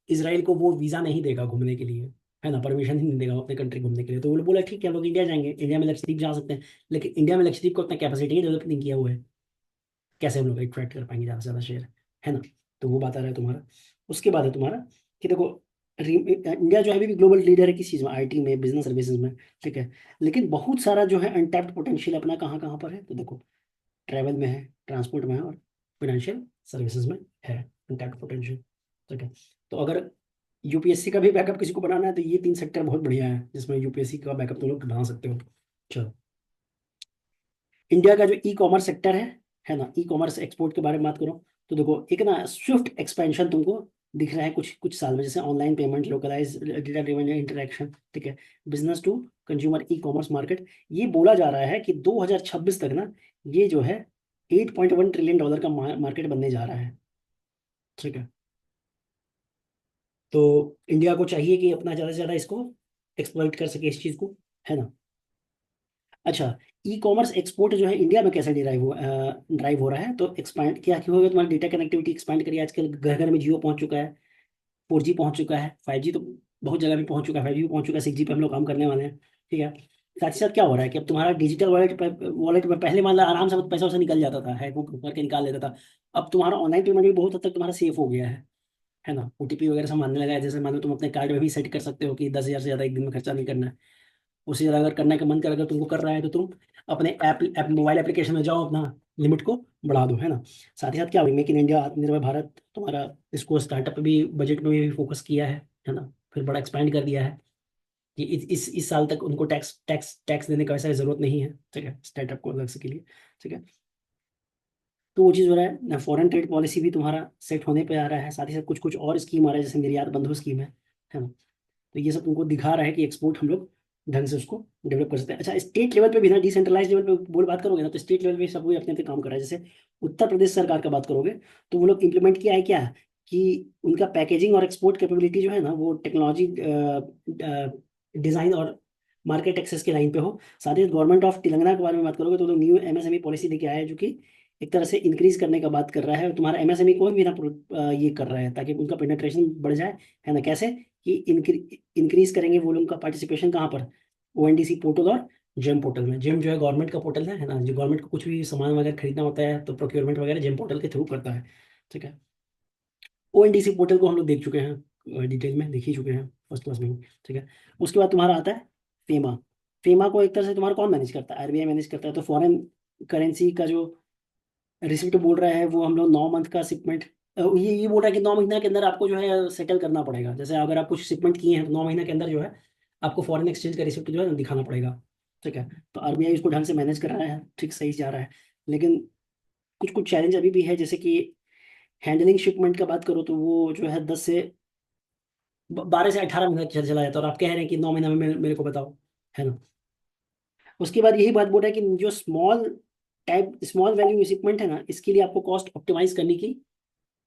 इसराइल को वो वीज़ा नहीं देगा घूमने के लिए, है ना, परमिशन ही नहीं देगा अपने कंट्री घूमने के लिए। तो वो लोग बोला ठीक है हम लोग इंडिया जाएंगे, इंडिया में लक्षद्वीप जा सकते हैं, लेकिन इंडिया में लक्षद्वीप को उतना कैपेसिटी डेवलप नहीं किया हुआ है, कैसे हम लोग अट्रैक्ट कर पाएंगे ज़्यादा से ज़्यादा शेयर, है ना। तो वो बात आ रहा है तुम्हारा। उसके बाद है तुम्हारा कि देखो इंडिया जो है अभी भी ग्लोबल लीडर है किस चीज़ में, आईटी में, बिजनेस सर्विसेज में, ठीक है। लेकिन बहुत सारा जो है अनटैप्ड पोटेंशियल अपना कहाँ कहाँ पर है, तो देखो ट्रैवल में है, ट्रांसपोर्ट में है और फाइनेंशियल सर्विसेज में है अनटैप्ड पोटेंशियल, ठीक है। तो अगर यूपीएससी का भी बैकअप किसी को बनाना है तो ये 3 सेक्टर बहुत बढ़िया है जिसमें यूपीएससी का बैकअप तुम लोग बना सकते हो। चलो, इंडिया का जो ई कॉमर्स सेक्टर है ना, ई कॉमर्स एक्सपोर्ट के बारे में बात करो तो देखो एक ना स्विफ्ट एक्सपेंशन तुमको दिख रहा है कुछ कुछ साल में, जैसे online payment, localize data driven interaction, ठीक है, business to consumer e commerce market. ये बोला जा रहा है कि 2026 तक ना ये जो है $8.1 ट्रिलियन का मार्केट बनने जा रहा है, ठीक है। तो इंडिया को चाहिए कि अपना ज़्यादा से ज़्यादा इसको एक्सप्लॉइट कर सके इस चीज़ को, है ना। अच्छा, ई कॉमर्स एक्सपोर्ट जो है इंडिया में कैसे ड्राइव हो रहा है, तो एक्सपांड क्या क्यों होगा, तुम्हारी डेटा कनेक्टिविटी एक्सपांड करिए। आजकल घर घर में जियो पहुंच चुका है, 4G पहुंच चुका है, 5G तो बहुत जगह भी पहुंच चुका है, 5G भी पहुंच चुका है, 6G पे हम लोग काम करने वाले हैं, ठीक है। साथ ही साथ क्या हो रहा है कि अब तुम्हारा डिजिटल वॉलेट में पहले मान लो आराम से पैसा वैसा निकल जाता था, हैक वुक करके निकाल लेता था। अब तुम्हारा ऑनलाइन पेमेंट भी बहुत हद तक तुम्हारा सेफ हो गया है ना। ओटीपी वगैरह सब मानने लगा है, जैसे मान लो तुम अपने कार्ड में भी सेट कर सकते हो कि 10,000 से ज़्यादा एक दिन में खर्चा नहीं करना है। उससे ज़्यादा अगर करने का मन कर, अगर तुमको कर रहा है तो तुम अपने ऐप मोबाइल एप्लीकेशन में जाओ, अपना लिमिट को बढ़ा दो, है ना। साथ ही साथ क्या हुई, मेक इन इंडिया, आत्मनिर्भर भारत तुम्हारा, इसको स्टार्टअप पे भी बजट में भी फोकस किया है ना। फिर बड़ा एक्सपैंड कर दिया है कि इस साल तक उनको टैक्स टैक्स टैक्स देने का वैसा जरूरत नहीं है, ठीक है, स्टार्टअप को अलग से के लिए, ठीक है। तो वो चीज़ हो रहा है, फॉरेन ट्रेड पॉलिसी भी तुम्हारा सेट होने पे आ रहा है। साथ ही साथ कुछ कुछ और स्कीम आ रहा है, जैसे निर्यात बंधु स्कीम है ना। तो ये सब तुमको दिखा रहा है कि एक्सपोर्ट हम लोग ढंग से उसको डेवलप कर सकते हैं। अच्छा, स्टेट लेवल पे भी ना, डिसेंट्रलाइज लेवल पे बोल बात करोगे ना, तो स्टेट लेवल पे सब कोई अपने अपने काम कर रहा है। जैसे उत्तर प्रदेश सरकार का बात करोगे तो वो लोग इम्प्लीमेंट किया है क्या, कि उनका पैकेजिंग और एक्सपोर्ट कैपेबिलिटी जो है ना वो टेक्नोलॉजी डिजाइन और मार्केट एक्सेस के लाइन पे हो। साथ ही गवर्नमेंट ऑफ तेलंगाना के बारे में बात करोगे तो लोग न्यू एमएसएमई पॉलिसी लेके आया है, जो कि एक तरह से इंक्रीज करने का बात कर रहा है, और तुम्हारा एमएसएमई को भी ना ये कर रहा है ताकि उनका पेनिट्रेशन बढ़ जाए, है ना। कैसे कि इंक्रीज करेंगे वो लोग का पार्टिसिपेशन कहाँ पर, ओएनडीसी पोर्टल और जेम पोर्टल में। जेम जो है गवर्नमेंट का पोर्टल है ना, जो गवर्नमेंट को कुछ भी सामान वगैरह खरीदना होता है तो प्रोक्योरमेंट वगैरह जेम पोर्टल के थ्रू करता है, ठीक है। ओएनडीसी पोर्टल को हम लोग देख चुके हैं, डिटेल में देख ही चुके हैं फर्स्ट क्लास में, ठीक है। उसके बाद तुम्हारा आता है फेमा। फेमा को एक तरह से तुम्हारा कौन मैनेज करता है, आरबीआई मैनेज करता है। तो फॉरेन करेंसी का जो रिसिप्ट बोल रहा है वो हम लोग 9 मंथ का शिपमेंट, ये बोल रहा है कि 9 महीना के अंदर आपको जो है सेटल करना पड़ेगा। जैसे अगर आप कुछ शिपमेंट किए हैं तो 9 महीना के अंदर जो है आपको फॉरेन एक्सचेंज का रिसिप्ट जो है दिखाना पड़ेगा, ठीक है। तो आरबीआई उसको ढंग से मैनेज कर रहा है, ठीक सही जा रहा है। लेकिन कुछ कुछ चैलेंज अभी भी है, जैसे कि हैंडलिंग शिपमेंट का बात करो तो वो जो है 12 से 18 महीना चला जाता है, और आप कह रहे हैं कि 9 महीना में मेरे को बताओ, है ना। उसके बाद यही बात बोल रहा है कि जो स्मॉल वैल्यू शिपमेंट है ना, इसके लिए आपको कॉस्ट ऑप्टिमाइज करने की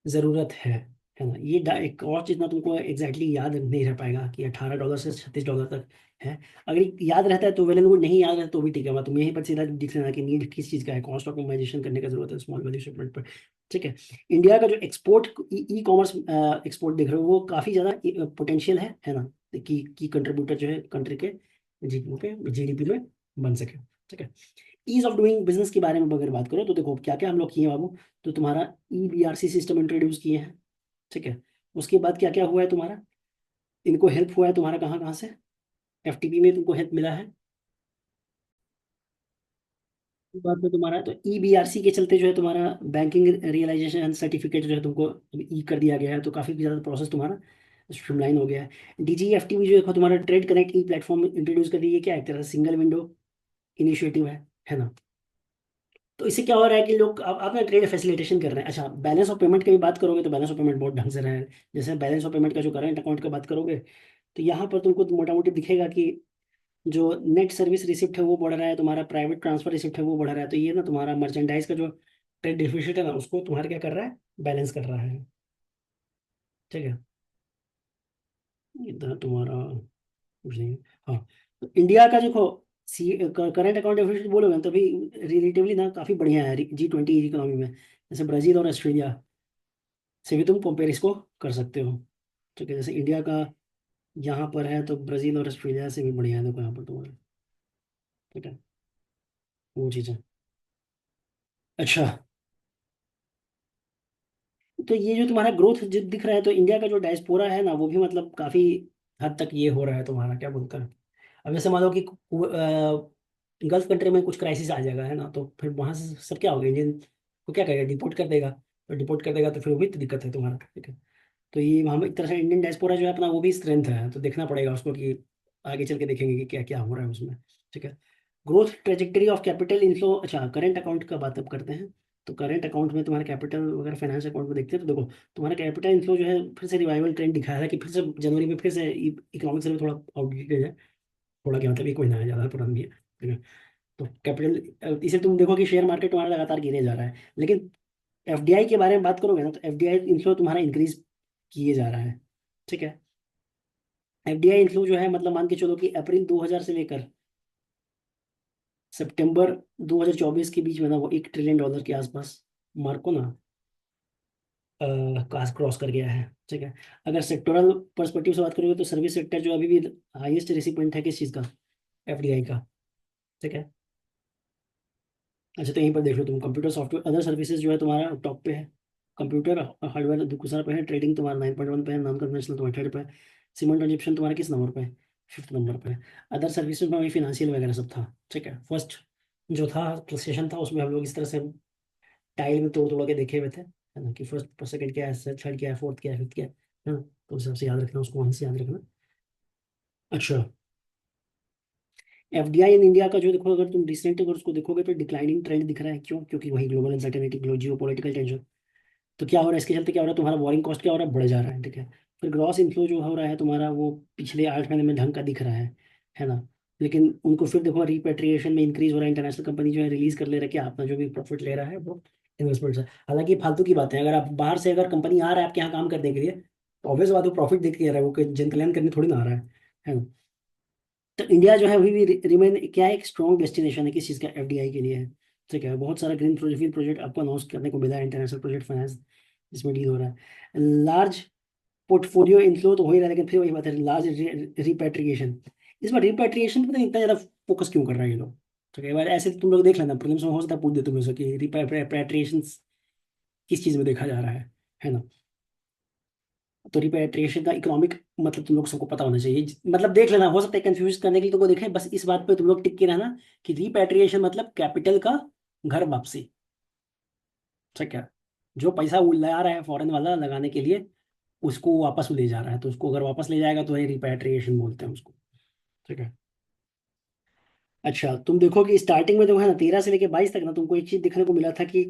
जरूरत है ना। ये कॉस्ट इतना तुमको एग्जैक्टली याद नहीं रह पाएगा कि $18 से $36 तक है। अगर याद रहता है तो वेल एंड गुड, नहीं याद रहता तो भी ठीक है, तुम यहीं पर सीधा दिख लेना कि नीड किस चीज़ का है, कॉस्ट ऑप्टिमाइजेशन करने का जरूरत है स्मॉल वैल्यू शिपमेंट पर। ठीक है। इंडिया का जो एक्सपोर्ट ई कॉमर्स एक्सपोर्ट देख रहे हो, वो काफ़ी ज़्यादा पोटेंशियल है ना, की कंट्रीब्यूटर जो है कंट्री के जीडीपी में बन सके। ठीक है। ईज ऑफ डूइंग बिजनेस के बारे में अगर बात करो तो देखो क्या क्या हम लोग किए हैं बाबू। तो तुम्हारा EBRC सिस्टम इंट्रोड्यूस किए हैं। ठीक है। उसके बाद क्या क्या हुआ है तुम्हारा, इनको हेल्प हुआ है तुम्हारा कहाँ कहाँ से, FTP में तुमको हेल्प मिला है। इस बात में तुम्हारा तो EBRC के चलते जो है तुम्हारा बैंकिंग रियलाइजेशन सर्टिफिकेट जो है तुमको ई कर दिया गया है, तो काफ़ी ज़्यादा प्रोसेस तुम्हारा स्ट्रीमलाइन हो गया है। DGFT भी जो है तुम्हारा ट्रेड कनेक्ट ई प्लेटफॉर्म इंट्रोड्यूस कर दिया, क्या एक तरह से सिंगल विंडो इनिशिएटिव है ना। तो इससे क्या हो रहा है कि लोग आप ना ट्रेड फैसिलिटेशन कर रहे हैं। अच्छा, बैलेंस ऑफ पेमेंट की भी बात करोगे तो बैलेंस ऑफ पेमेंट बहुत ढंग से रहा है। जैसे बैलेंस ऑफ पेमेंट का जो करंट अकाउंट का बात करोगे, तो यहाँ पर तुमको मोटा मोटी दिखेगा कि जो नेट सर्विस रिसिप्ट है वो बढ़ रहा है, तुम्हारा प्राइवेट ट्रांसफर रिसिप्ट है वो बढ़ रहा है। तो ये ना तुम्हारा मर्चेंडाइज का जो ट्रेड डिफिसिट है ना, उसको तुम्हारा क्या कर रहा है, बैलेंस कर रहा है। ठीक है। इतना तुम्हारा कुछ नहीं है। हाँ। तो इंडिया का देखो, सी करंट अकाउंट डेफिसिट बोलोगे ना, तो भी रिलेटिवली ना काफ़ी बढ़िया है G20 इकोनॉमी में। जैसे ब्राज़ील और ऑस्ट्रेलिया से भी तुम कंपेयर इसको कर सकते हो। ठीक है। जैसे इंडिया का यहाँ पर है, तो ब्राज़ील और ऑस्ट्रेलिया से भी बढ़िया है, देखो यहाँ पर तुम्हारा। ठीक है। वो चीज़ है। अच्छा, तो ये जो तुम्हारा ग्रोथ जो दिख रहा है, तो इंडिया का जो डायस्पोरा है ना, वो भी मतलब काफ़ी हद तक ये हो रहा है तुम्हारा, क्या बोलता है। अब जैसे मान लो कि गल्फ कंट्री में कुछ क्राइसिस आ जाएगा, है ना, तो फिर वहां से सब क्या होगा, इंडियन को क्या करेगा, डिपोर्ट कर देगा। तो डिपोर्ट कर देगा तो फिर वो भी तो दिक्कत है तुम्हारा। ठीक है। तो ये हम एक तरह से इंडियन डायस्पोरा जो है अपना, वो भी स्ट्रेंथ है, तो देखना पड़ेगा उसको कि आगे चल के देखेंगे कि क्या क्या हो रहा है उसमें। ठीक है। Growth trajectory of capital inflow, अच्छा करंट अकाउंट का बात अब करते हैं। तो करंट अकाउंट में तुम्हारा कैपिटल वगैरह फाइनेंस अकाउंट में देखते हैं, तो देखो तुम्हारा कैपिटल इनफ्लो जो है फिर से रिवाइवल ट्रेंड दिखाया है कि फिर से जनवरी में फिर से इकोनॉमिक सर्वे थोड़ा आउटडेटेड है। थोड़ा क्या मतलब, एक महीना है, ज़्यादा पुराना नहीं है। ठीक है। तो कैपिटल इसे तुम देखो कि शेयर मार्केट तुम्हारा लगातार गिरे जा रहा है, लेकिन FDI के बारे में बात करोगे ना, तो FDI इन्फ्लो तुम्हारा इंक्रीज किए जा रहा है। ठीक है। FDI इन्फ्लो जो है मतलब मान के चलो कि अप्रैल 2000 से लेकर सितंबर 2024 के बीच में ना, वो $1 ट्रिलियन के आसपास मार्क को ना क्रॉस कर गया है। ठीक है। अगर सेक्टोरल पर्सपेक्टिव से बात करोगे तो सर्विस सेक्टर जो अभी भी हाईएस्ट रिसिपेंट है किस चीज़ का, FDI का। ठीक है। अच्छा, तो यहीं पर देख लो तुम, कंप्यूटर सॉफ्टवेयर अदर सर्विसेज जो है तुम्हारा टॉप पे है। कंप्यूटर हार्डवेयर दूसरा पे है, ट्रेडिंग तुम्हारा 9.1 पे है, नॉन कन्वेंशनल तुम्हारा थर्ड पे है, सिमल ट्रांजेक्शन तुम्हारा किस नंबर पे है, फिफ्थ नंबर पे है। अदर सर्विसेज में वही फिनेंशियल वगैरह सब था। ठीक है। फर्स्ट जो था सेशन था उसमें हम लोग इस तरह से टाइल में तोड़ तोड़ के देखे हुए थे, है ना, कि फर्स्ट सेकंड क्या है, थर्ड क्या है, फोर्थ क्या है, फिफ्थ क्या है ना। तो उस हिसाब से याद रखना, उसको वहीं से याद रखना। अच्छा, FDI इन इंडिया का जो देखो, अगर तुम रिसेंट अगर उसको देखोगे तो डिक्लाइनिंग ट्रेंड दिख रहा है। क्यों? क्योंकि वही ग्लोबल अनसर्टेनिटी, जियो पॉलिटिकल टेंशन। तो क्या हो रहा है इसके चलते, क्या हो रहा है, तुम्हारा वॉरिंग कॉस्ट क्या हो रहा है, बढ़ जा रहा है। ठीक है। फिर ग्रॉस इनफ्लो जो हो रहा है तुम्हारा, वो पिछले 8 महीने में ढंग का दिख रहा है ना। लेकिन उनको फिर देखो रिपेट्रिएशन में इंक्रीज हो रहा है, इंटरनेशनल कंपनी जो है रिलीज कर ले रहा है कि अपना जो भी प्रॉफिट ले रहा है वो इन्वेस्टमेंट से। हालांकि ये फालतू की बात है, अगर आप बाहर से अगर कंपनी आ रहा है आपके यहाँ काम करने के लिए, तो ऑब्वियस बात वो प्रॉफिट देख के आ रहा है, वो जन कल्याण करने थोड़ी ना आ रहा है ना। तो इंडिया जो है अभी भी रिमेन क्या है, एक स्ट्रॉन्ग डेस्टिनेशन है किस चीज़ का, FDI के लिए है। ठीक है। बहुत सारा ग्रीन प्रोजेक्ट प्रोजेक्ट आपको अनाउंस करने को मिला है, इंटरनेशनल प्रोजेक्ट फाइनेंस इसमें डील हो रहा है। लार्ज पोर्टफोलियो इनफ्लो तो हो ही रहा है, लेकिन फिर वही बात है, लार्ज रिपेट्रिएशन। इस बार रिपेट्रिएशन पता नहीं इतना ज़्यादा फोकस क्यों कर रहा है ये लोग। ठीक है। एक बार ऐसे तुम लोग देख लेना, प्रीलिम्स में हो सकता है पूछ दे तुम्हें से कि रिपेट्रिएशन किस चीज़ में देखा जा रहा है ना। तो रिपेट्रिएशन का इकोनॉमिक मतलब तुम लोग सबको पता होना चाहिए, मतलब देख लेना, हो सकता है कंफ्यूज करने के लिए तुमको देखें, बस इस बात पे तुम लोग टिक के रहना कि रिपेट्रिएशन मतलब कैपिटल का घर वापसी। ठीक है। जो पैसा वो ला रहा है फॉरेन वाला लगाने के लिए, उसको वो वापस ले जा रहा है, तो उसको अगर वापस ले जाएगा तो ये रिपेट्रिएशन बोलते हैं उसको। ठीक है। अच्छा, तुम देखो कि स्टार्टिंग में जो है ना 13 से लेके 22 तक ना तुमको एक चीज देखने को मिला था कि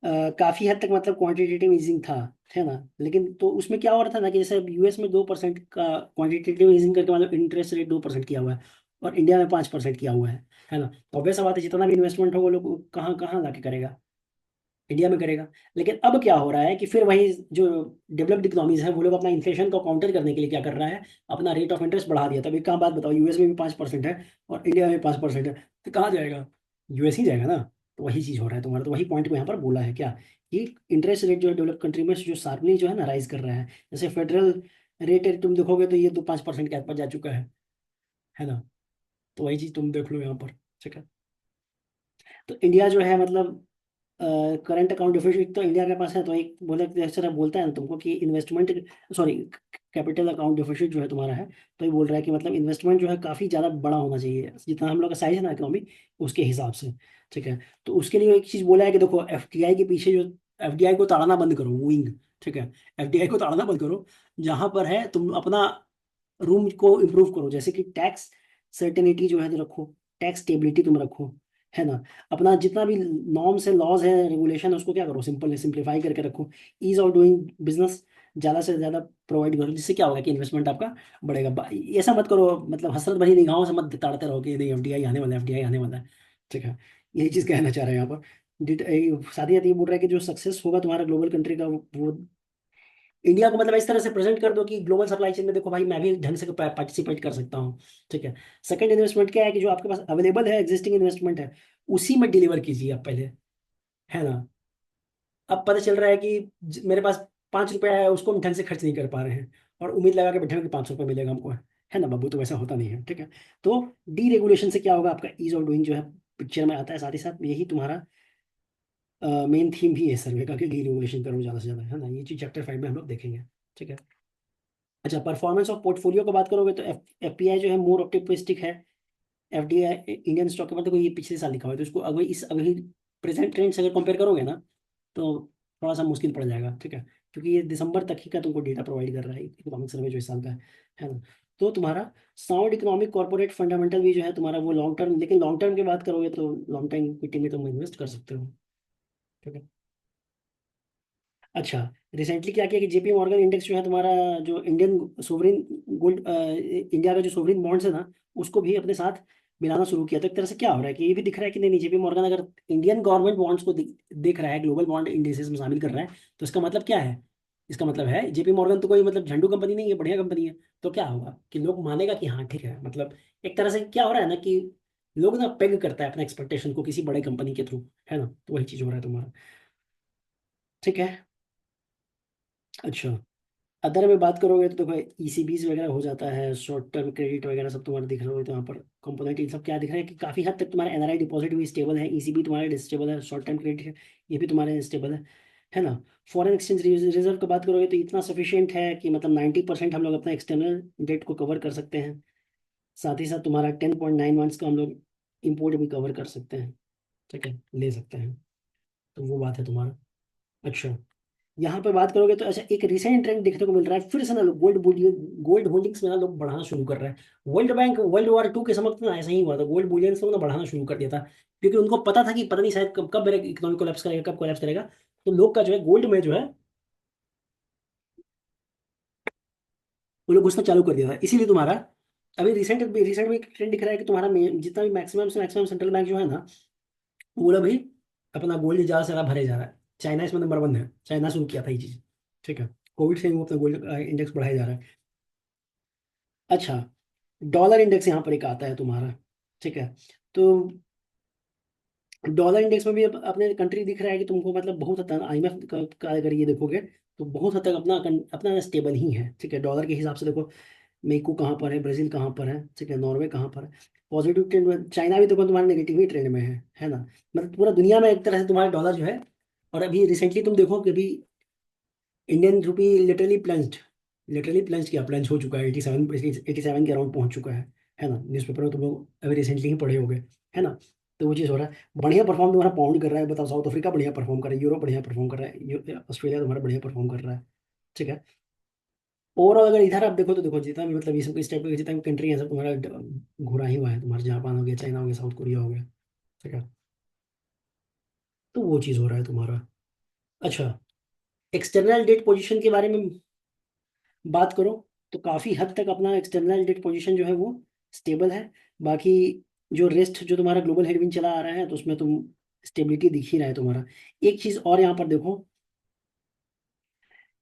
काफी हद तक मतलब क्वांटिटेटिव ईजिंग था, है ना। लेकिन तो उसमें क्या हो रहा था ना कि जैसे यूएस में 2% का क्वांटिटेटिव ईजिंग करके मतलब इंटरेस्ट रेट 2% किया हुआ है, और इंडिया में 5% किया हुआ है ना। तो ऑब्वियस बात है, जितना भी इन्वेस्टमेंट हो वो लोग कहाँ कहाँ लाके करेगा, इंडिया में करेगा। लेकिन अब क्या हो रहा है कि फिर वही जो डेवलप्ड इकोनॉमीज है वो लोग अपना इन्फ्लेशन को काउंटर करने के लिए क्या कर रहा है, अपना रेट ऑफ इंटरेस्ट बढ़ा दिया। तब एक काम बात बताओ, यूएस में भी 5% है और इंडिया में 5% है, तो कहाँ जाएगा, यूएस ही जाएगा ना। तो वही चीज हो रहा है तुम्हारा, तो वही पॉइंट को यहाँ पर बोला है क्या, कि इंटरेस्ट रेट जो है डेवलप कंट्री में जो शार्पली जो है ना राइज कर रहा है। जैसे फेडरल रेट है तुम देखोगे तो ये तो 5% के आसपास जा चुका है ना। तो वही चीज तुम देख लो यहाँ पर, ठीक है। तो इंडिया जो है मतलब करंट अकाउंट डिफिसिट तो इंडिया के पास है, तो एक बोले जैसे बोलता है ना तुमको कि investment, sorry, capital account deficit जो है तुम्हारा है, तो ये बोल रहा है कि मतलब इन्वेस्टमेंट जो है काफ़ी ज़्यादा बड़ा होना चाहिए, जितना हम लोग का साइज है ना इकोनॉमी उसके हिसाब से, ठीक है। तो उसके लिए एक चीज़ बोला है कि देखो एफडीआई के पीछे जो, एफडीआई को ताड़ना बंद करो, विंग, ठीक है। एफडीआई को ताड़ना बंद करो, जहां पर है तुम अपना रूम को इम्प्रूव करो, जैसे कि टैक्स सर्टेनिटी जो है तो रखो, टैक्स स्टेबिलिटी तुम रखो, है ना। अपना जितना भी नॉर्म्स है, लॉज है, रेगुलेशन है, उसको क्या करो, सिंपल सिंप्लीफाई करके रखो। ईज ऑफ डूइंग बिजनेस ज़्यादा से ज़्यादा प्रोवाइड करो, जिससे क्या होगा कि इन्वेस्टमेंट आपका बढ़ेगा। ऐसा मत करो, मतलब हसरत भरी निगाहों से मत ताड़ते रहो कि नहीं एफडीआई आने वाला है, एफडीआई आने वाला है, ठीक है। यही चीज़ कहना चाह रहे हैं यहाँ पर। साथ ही साथ ये बोल रहा है कि जो सक्सेस होगा तुम्हारा ग्लोबल कंट्री का, वो इंडिया को मतलब इस तरह से प्रेजेंट कर दो कि ग्लोबल सप्लाई चेन में देखो भाई, मैं भी ढंग से पार्टिसिपेट कर सकता हूँ, ठीक है। सेकंड इन्वेस्टमेंट क्या है कि जो आपके पास अवेलेबल है, एग्जिस्टिंग इन्वेस्टमेंट है, उसी में डिलीवर कीजिए आप पहले, है ना। अब पता चल रहा है कि मेरे पास 5 रुपया है, उसको हम ढंग से खर्च नहीं कर पा रहे हैं, और उम्मीद लगा के बैठे हैं कि 500 रुपये मिलेगा हमको, है ना बाबू, तो वैसा होता नहीं है, ठीक है। तो डी रेगुलेशन से क्या होगा, आपका ईज ऑफ डूइंग जो है पिक्चर में आता है। साथ ही साथ यही तुम्हारा मेन थीम भी है सर्वे का, कि डी रेगुलेशन करो ज़्यादा से ज़्यादा, है ना। ये चीज चैप्टर 5 में हम लोग देखेंगे, ठीक है। अच्छा, परफॉर्मेंस ऑफ पोर्टफोलियो की बात करोगे तो एफपीआई जो है मोर ऑप्टिमिस्टिक है। एफडीआई इंडियन स्टॉक के, मतलब ये पिछले साल लिखा हुआ है, तो इसको अभी प्रेजेंट ट्रेंड से अगर कंपेयर करोगे ना, तो थोड़ा सा मुश्किल पड़ जाएगा, ठीक है। क्योंकि ये दिसंबर तक ही का तुमको डेटा प्रोवाइड कर रहा है, इकोनॉमिक सर्वे जो इस साल का है ना। तो तुम्हारा साउंड इकोनॉमिक कॉर्पोरेट फंडामेंटल भी जो है तुम्हारा वो लॉन्ग टर्म, लेकिन लॉन्ग टर्म की बात करोगे तो लॉन्ग टाइम इक्विटी में तुम इन्वेस्ट कर सकते हो, ठीक है। अच्छा, रिसेंटली क्या किया कि जेपी मॉर्गन इंडेक्स जो है तुम्हारा, जो इंडियन सोवरिन गोल्ड, इंडिया का जो सोवरिन बॉन्ड्स है ना, उसको भी अपने साथ मिलाना शुरू किया। तो एक तरह से क्या हो रहा है कि ये भी दिख रहा है कि नहीं, जेपी मॉर्गन अगर इंडियन गवर्नमेंट बॉन्ड्स को देख रहा है, ग्लोबल बॉन्ड इंडेक्सेस में शामिल कर रहा है, तो इसका मतलब क्या है, इसका मतलब है जेपी मॉर्गन तो कोई मतलब झंडू कंपनी नहीं है, बढ़िया कंपनी है। तो क्या होगा कि लोग मानेगा कि हाँ ठीक है, मतलब एक तरह से क्या हो रहा है ना कि लोग ना पेग करता है अपना एक्सपेक्टेशन को किसी बड़े कंपनी के थ्रू, है ना। तो वही चीज हो रहा है तुम्हारा, ठीक है। अच्छा, अदर में बात करोगे तो देखो ईसीबीज वगैरह हो जाता है, शॉर्ट टर्म क्रेडिट वगैरह सब तुम्हारे दिख रहे हो, तो यहाँ पर कंपोनेंट इन सब क्या दिख रहा है कि काफी हद तक तुम्हारा एनआरआई डिपॉजिट भी स्टेबल है, ईसीबी तुम्हारे स्टेबल है, शॉर्ट टर्म क्रेडिट है ये भी तुम्हारे स्टेबल है ना। फॉरेन एक्सचेंज रिजर्व की बात करोगे तो इतना सफिशियंट है कि मतलब 90% हम लोग अपना एक्सटर्नल डेट को कवर कर सकते हैं। साथ ही साथ तुम्हारा 10.9 मंथ्स का हम लोग इम्पोर्ट भी कवर कर सकते हैं, ठीक है, ले सकते हैं। तो वो बात है तुम्हारा। अच्छा, यहाँ पे बात करोगे तो अच्छा, एक रिसेंट ट्रेंड देखने को मिल रहा है फिर से ना, लोग गोल्ड होल्डिंग्स में ना लोग बढ़ाना शुरू कर रहे हैं। वर्ल्ड वॉर 2 के समय तो ना ऐसा ही हुआ था, गोल्ड बुलियंस को ना बढ़ाना शुरू कर दिया था, क्योंकि उनको पता था कि पता नहीं शायद कब कब मेरा इकोनॉमिक कोलैप्स करेगा, कब कोलैप्स करेगा। तो लोग का जो है गोल्ड में जो है वो लोग घुसना चालू कर दिया था, इसीलिए तुम्हारा अभी रिसेंट में ट्रेंड दिख रहा है कि तुम्हारा जितना भी मैक्सिमम से मैक्सिमम सेंट्रल बैंक जो है ना, वो लोग भी अपना गोल्ड ज्यादा से ज्यादा भरे जा रहा है। चाइना इसमें नंबर 1 है, चाइना शुरू किया था ये चीज, ठीक है। कोविड से ही वो अपना गोल्ड इंडेक्स बढ़ाया जा रहा है। अच्छा, डॉलर इंडेक्स यहाँ पर एक आता है तुम्हारा, ठीक है। तो डॉलर इंडेक्स में भी अपने कंट्री दिख रहा है कि तुमको मतलब बहुत हद तक आईएमएफ का अगर ये देखोगे तो बहुत हद तक अपना अपना स्टेबल ही है, ठीक है। डॉलर के हिसाब से देखो, मेक्सिको कहाँ पर है, ब्राजील कहाँ पर है, ठीक है, नॉर्वे कहाँ पर है। पॉजिटिव ट्रेंड में चाइना भी देखो तुम्हारा नेगेटिव ही ट्रेंड में है ना। मतलब पूरा दुनिया में एक तरह से तुम्हारा डॉलर जो है, और अभी रिसेंटली तुम देखो कि अभी इंडियन रुपी लिटरली प्लंज किया, प्लंज हो चुका है 87 के अराउंड पहुंच चुका है ना। न्यूज़पेपर में तुम लोग अभी रिसेंटली ही पढ़े होंगे, है ना। तो वो चीज़ हो रहा है, बढ़िया परफॉर्म तुम्हारा पाउंड कर रहा है, बताओ। साउथ अफ्रीका बढ़िया परफॉर्म कर रहा है, यूरोप बढ़िया परफॉर्म कर रहा है, ऑस्ट्रेलिया तुम्हारा बढ़िया परफॉर्म कर रहा है, ठीक है। ओवरऑल अगर इधर आप देखो तो देखो जितना भी मतलब ये सब इस टाइप के जितना भी कंट्री है सब तुम्हारा घुरा ही हुआ है, तुम्हारा जापान हो गया, चाइना हो गया, साउथ कोरिया हो गया, ठीक है। तो वो चीज़ हो रहा है तुम्हारा। अच्छा, एक्सटर्नल डेट पोजीशन के बारे में बात करो तो काफ़ी हद तक अपना एक्सटर्नल डेट पोजीशन जो है वो स्टेबल है। बाकी जो रेस्ट जो तुम्हारा ग्लोबल हेडविंड चला आ रहा है तो उसमें तुम स्टेबिलिटी दिख ही रहा है तुम्हारा। एक चीज़ और यहाँ पर देखो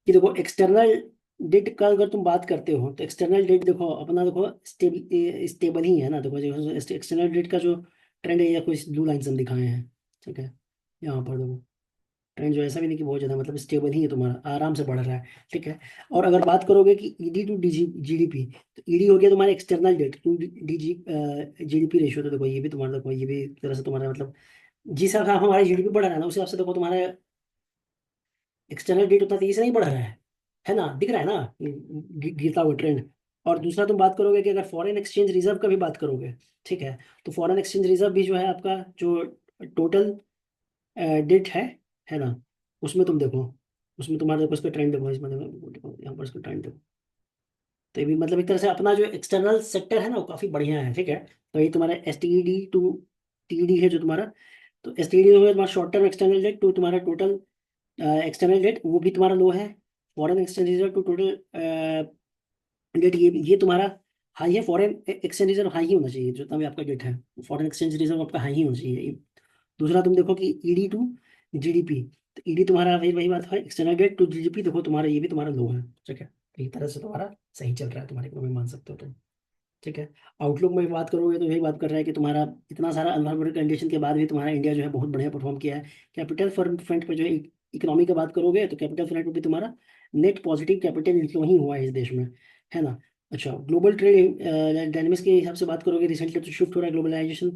कि देखो एक्सटर्नल डेट का अगर तुम बात करते हो तो एक्सटर्नल डेट देखो अपना देखो स्टेबल ही है ना। देखो एक्सटर्नल डेट का जो ट्रेंड है या कोई ब्लू लाइन हम दिखाए हैं, ठीक है। यहाँ पर देखो ट्रेंड जो ऐसा भी नहीं कि बहुत ज़्यादा, मतलब स्टेबल ही है तुम्हारा, आराम से बढ़ रहा है, ठीक है। और अगर बात करोगे कि ईडी टू डी जीडीपी, तो ईडी हो गया तुम्हारा external debt to the GDP ratio. तो देखो ये भी तुम्हारा, देखो ये भी एक तरह से तुम्हारा मतलब जिस हिसाब से हमारा जीडीपी बढ़ रहा है ना उस हिसाब से देखो तुम्हारा एक्सटर्नल डेट उतना तेजी से नहीं बढ़ रहा है ना, दिख रहा है ना गिरता हुआ ट्रेंड। और दूसरा तुम बात करोगे कि अगर फॉरेन एक्सचेंज रिजर्व का भी बात करोगे, ठीक है, तो फॉरेन एक्सचेंज रिजर्व भी जो है आपका जो टोटल डेट है ना, उसमें तुम देखो, उसमें तुम्हारा देखो इसका ट्रेंड देखो, इसमें देखो यहाँ पर इसका ट्रेंड देखो। तो ये भी मतलब एक तरह से अपना जो एक्सटर्नल सेक्टर है ना वो काफी बढ़िया है, ठीक है। तो ये तुम्हारा S T D to T D है जो तुम्हारा, तो एस टी डी हो गया तुम्हारा short term external debt to तुम्हारा टोटल एक्सटर्नल डेट, वो भी तुम्हारा लो है। Foreign exchange reserve to total debt, ये तुम्हारा हाई है। फॉरेन एक्सचेंज रिजर्व हाई ही होना चाहिए, जितना भी आपका डेट है फॉरेन एक्सचेंज रिजर्व आपका हाई ही होना चाहिए। दूसरा तुम देखो कि ईडी टू जीडीपी, तो ईडी तुम्हारा वही वही बात है, एक्सटर्नल डेट टू जीडीपी देखो तुम्हारा ये भी तुम्हारा लो है, ठीक है। तो एक तरह से तुम्हारा सही चल रहा है, तुम्हारे को भी मान सकते हो तुम, ठीक है। आउटलुक में भी बात करोगे तो यही बात कर रहा है कि तुम्हारा इतना सारा अनफेवरेबल कंडीशन के बाद भी तुम्हारा इंडिया जो है बहुत बढ़िया परफॉर्म किया है। कैपिटल फ्रंट पे जो है इकोनॉमी की बात करोगे तो कैपिटल फ्रंट पे भी तुम्हारा नेट पॉजिटिव कैपिटल इन्फ्लो ही हुआ है इस देश में, है ना। अच्छा, ग्लोबल ट्रेड डायनेमिक्स के हिसाब से बात करोगे, रिसेंटली तो शिफ्ट हो रहा है ग्लोबलाइजेशन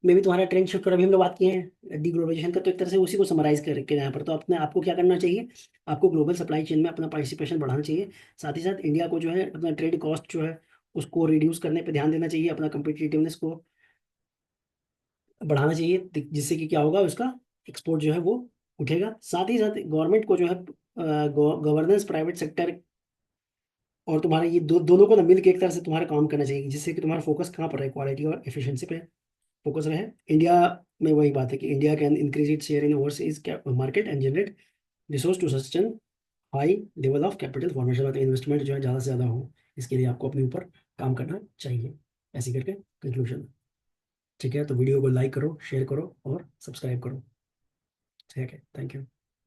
में भी तुम्हारा ट्रेंड शिफ्ट हो रहा है। अभी हम लोग बात किए हैं डीग्लोबलाइजेशन का, तो एक तरह से उसी को समराइज करके यहाँ पर तो अपने आपको क्या करना चाहिए, आपको ग्लोबल सप्लाई चेन में अपना पार्टिसिपेशन बढ़ाना चाहिए। साथ ही साथ इंडिया को जो है अपना ट्रेड कॉस्ट जो है उसको रिड्यूस करने पे ध्यान देना चाहिए, अपना कम्पिटिटिवनेस को बढ़ाना चाहिए, जिससे कि क्या होगा उसका एक्सपोर्ट जो है वो उठेगा। साथ ही साथ गवर्नमेंट को जो है गवर्नेंस प्राइवेट सेक्टर और तुम्हारा ये दोनों को ना मिल के एक तरह से तुम्हारा काम करना चाहिए, जिससे कि तुम्हारा फोकस कहाँ पर है, क्वालिटी और एफिशिएंसी पे फोकस रहे। इंडिया में वही बात है कि India can increase it share in overseas market and generate resource to sustain high level of capital formation, मतलब इन्वेस्टमेंट जो है ज़्यादा से ज़्यादा हो, इसके लिए आपको अपने ऊपर काम करना चाहिए। ऐसे करके कंक्लूजन, ठीक है। तो वीडियो को लाइक करो, शेयर करो और सब्सक्राइब करो, ठीक है। Thank you.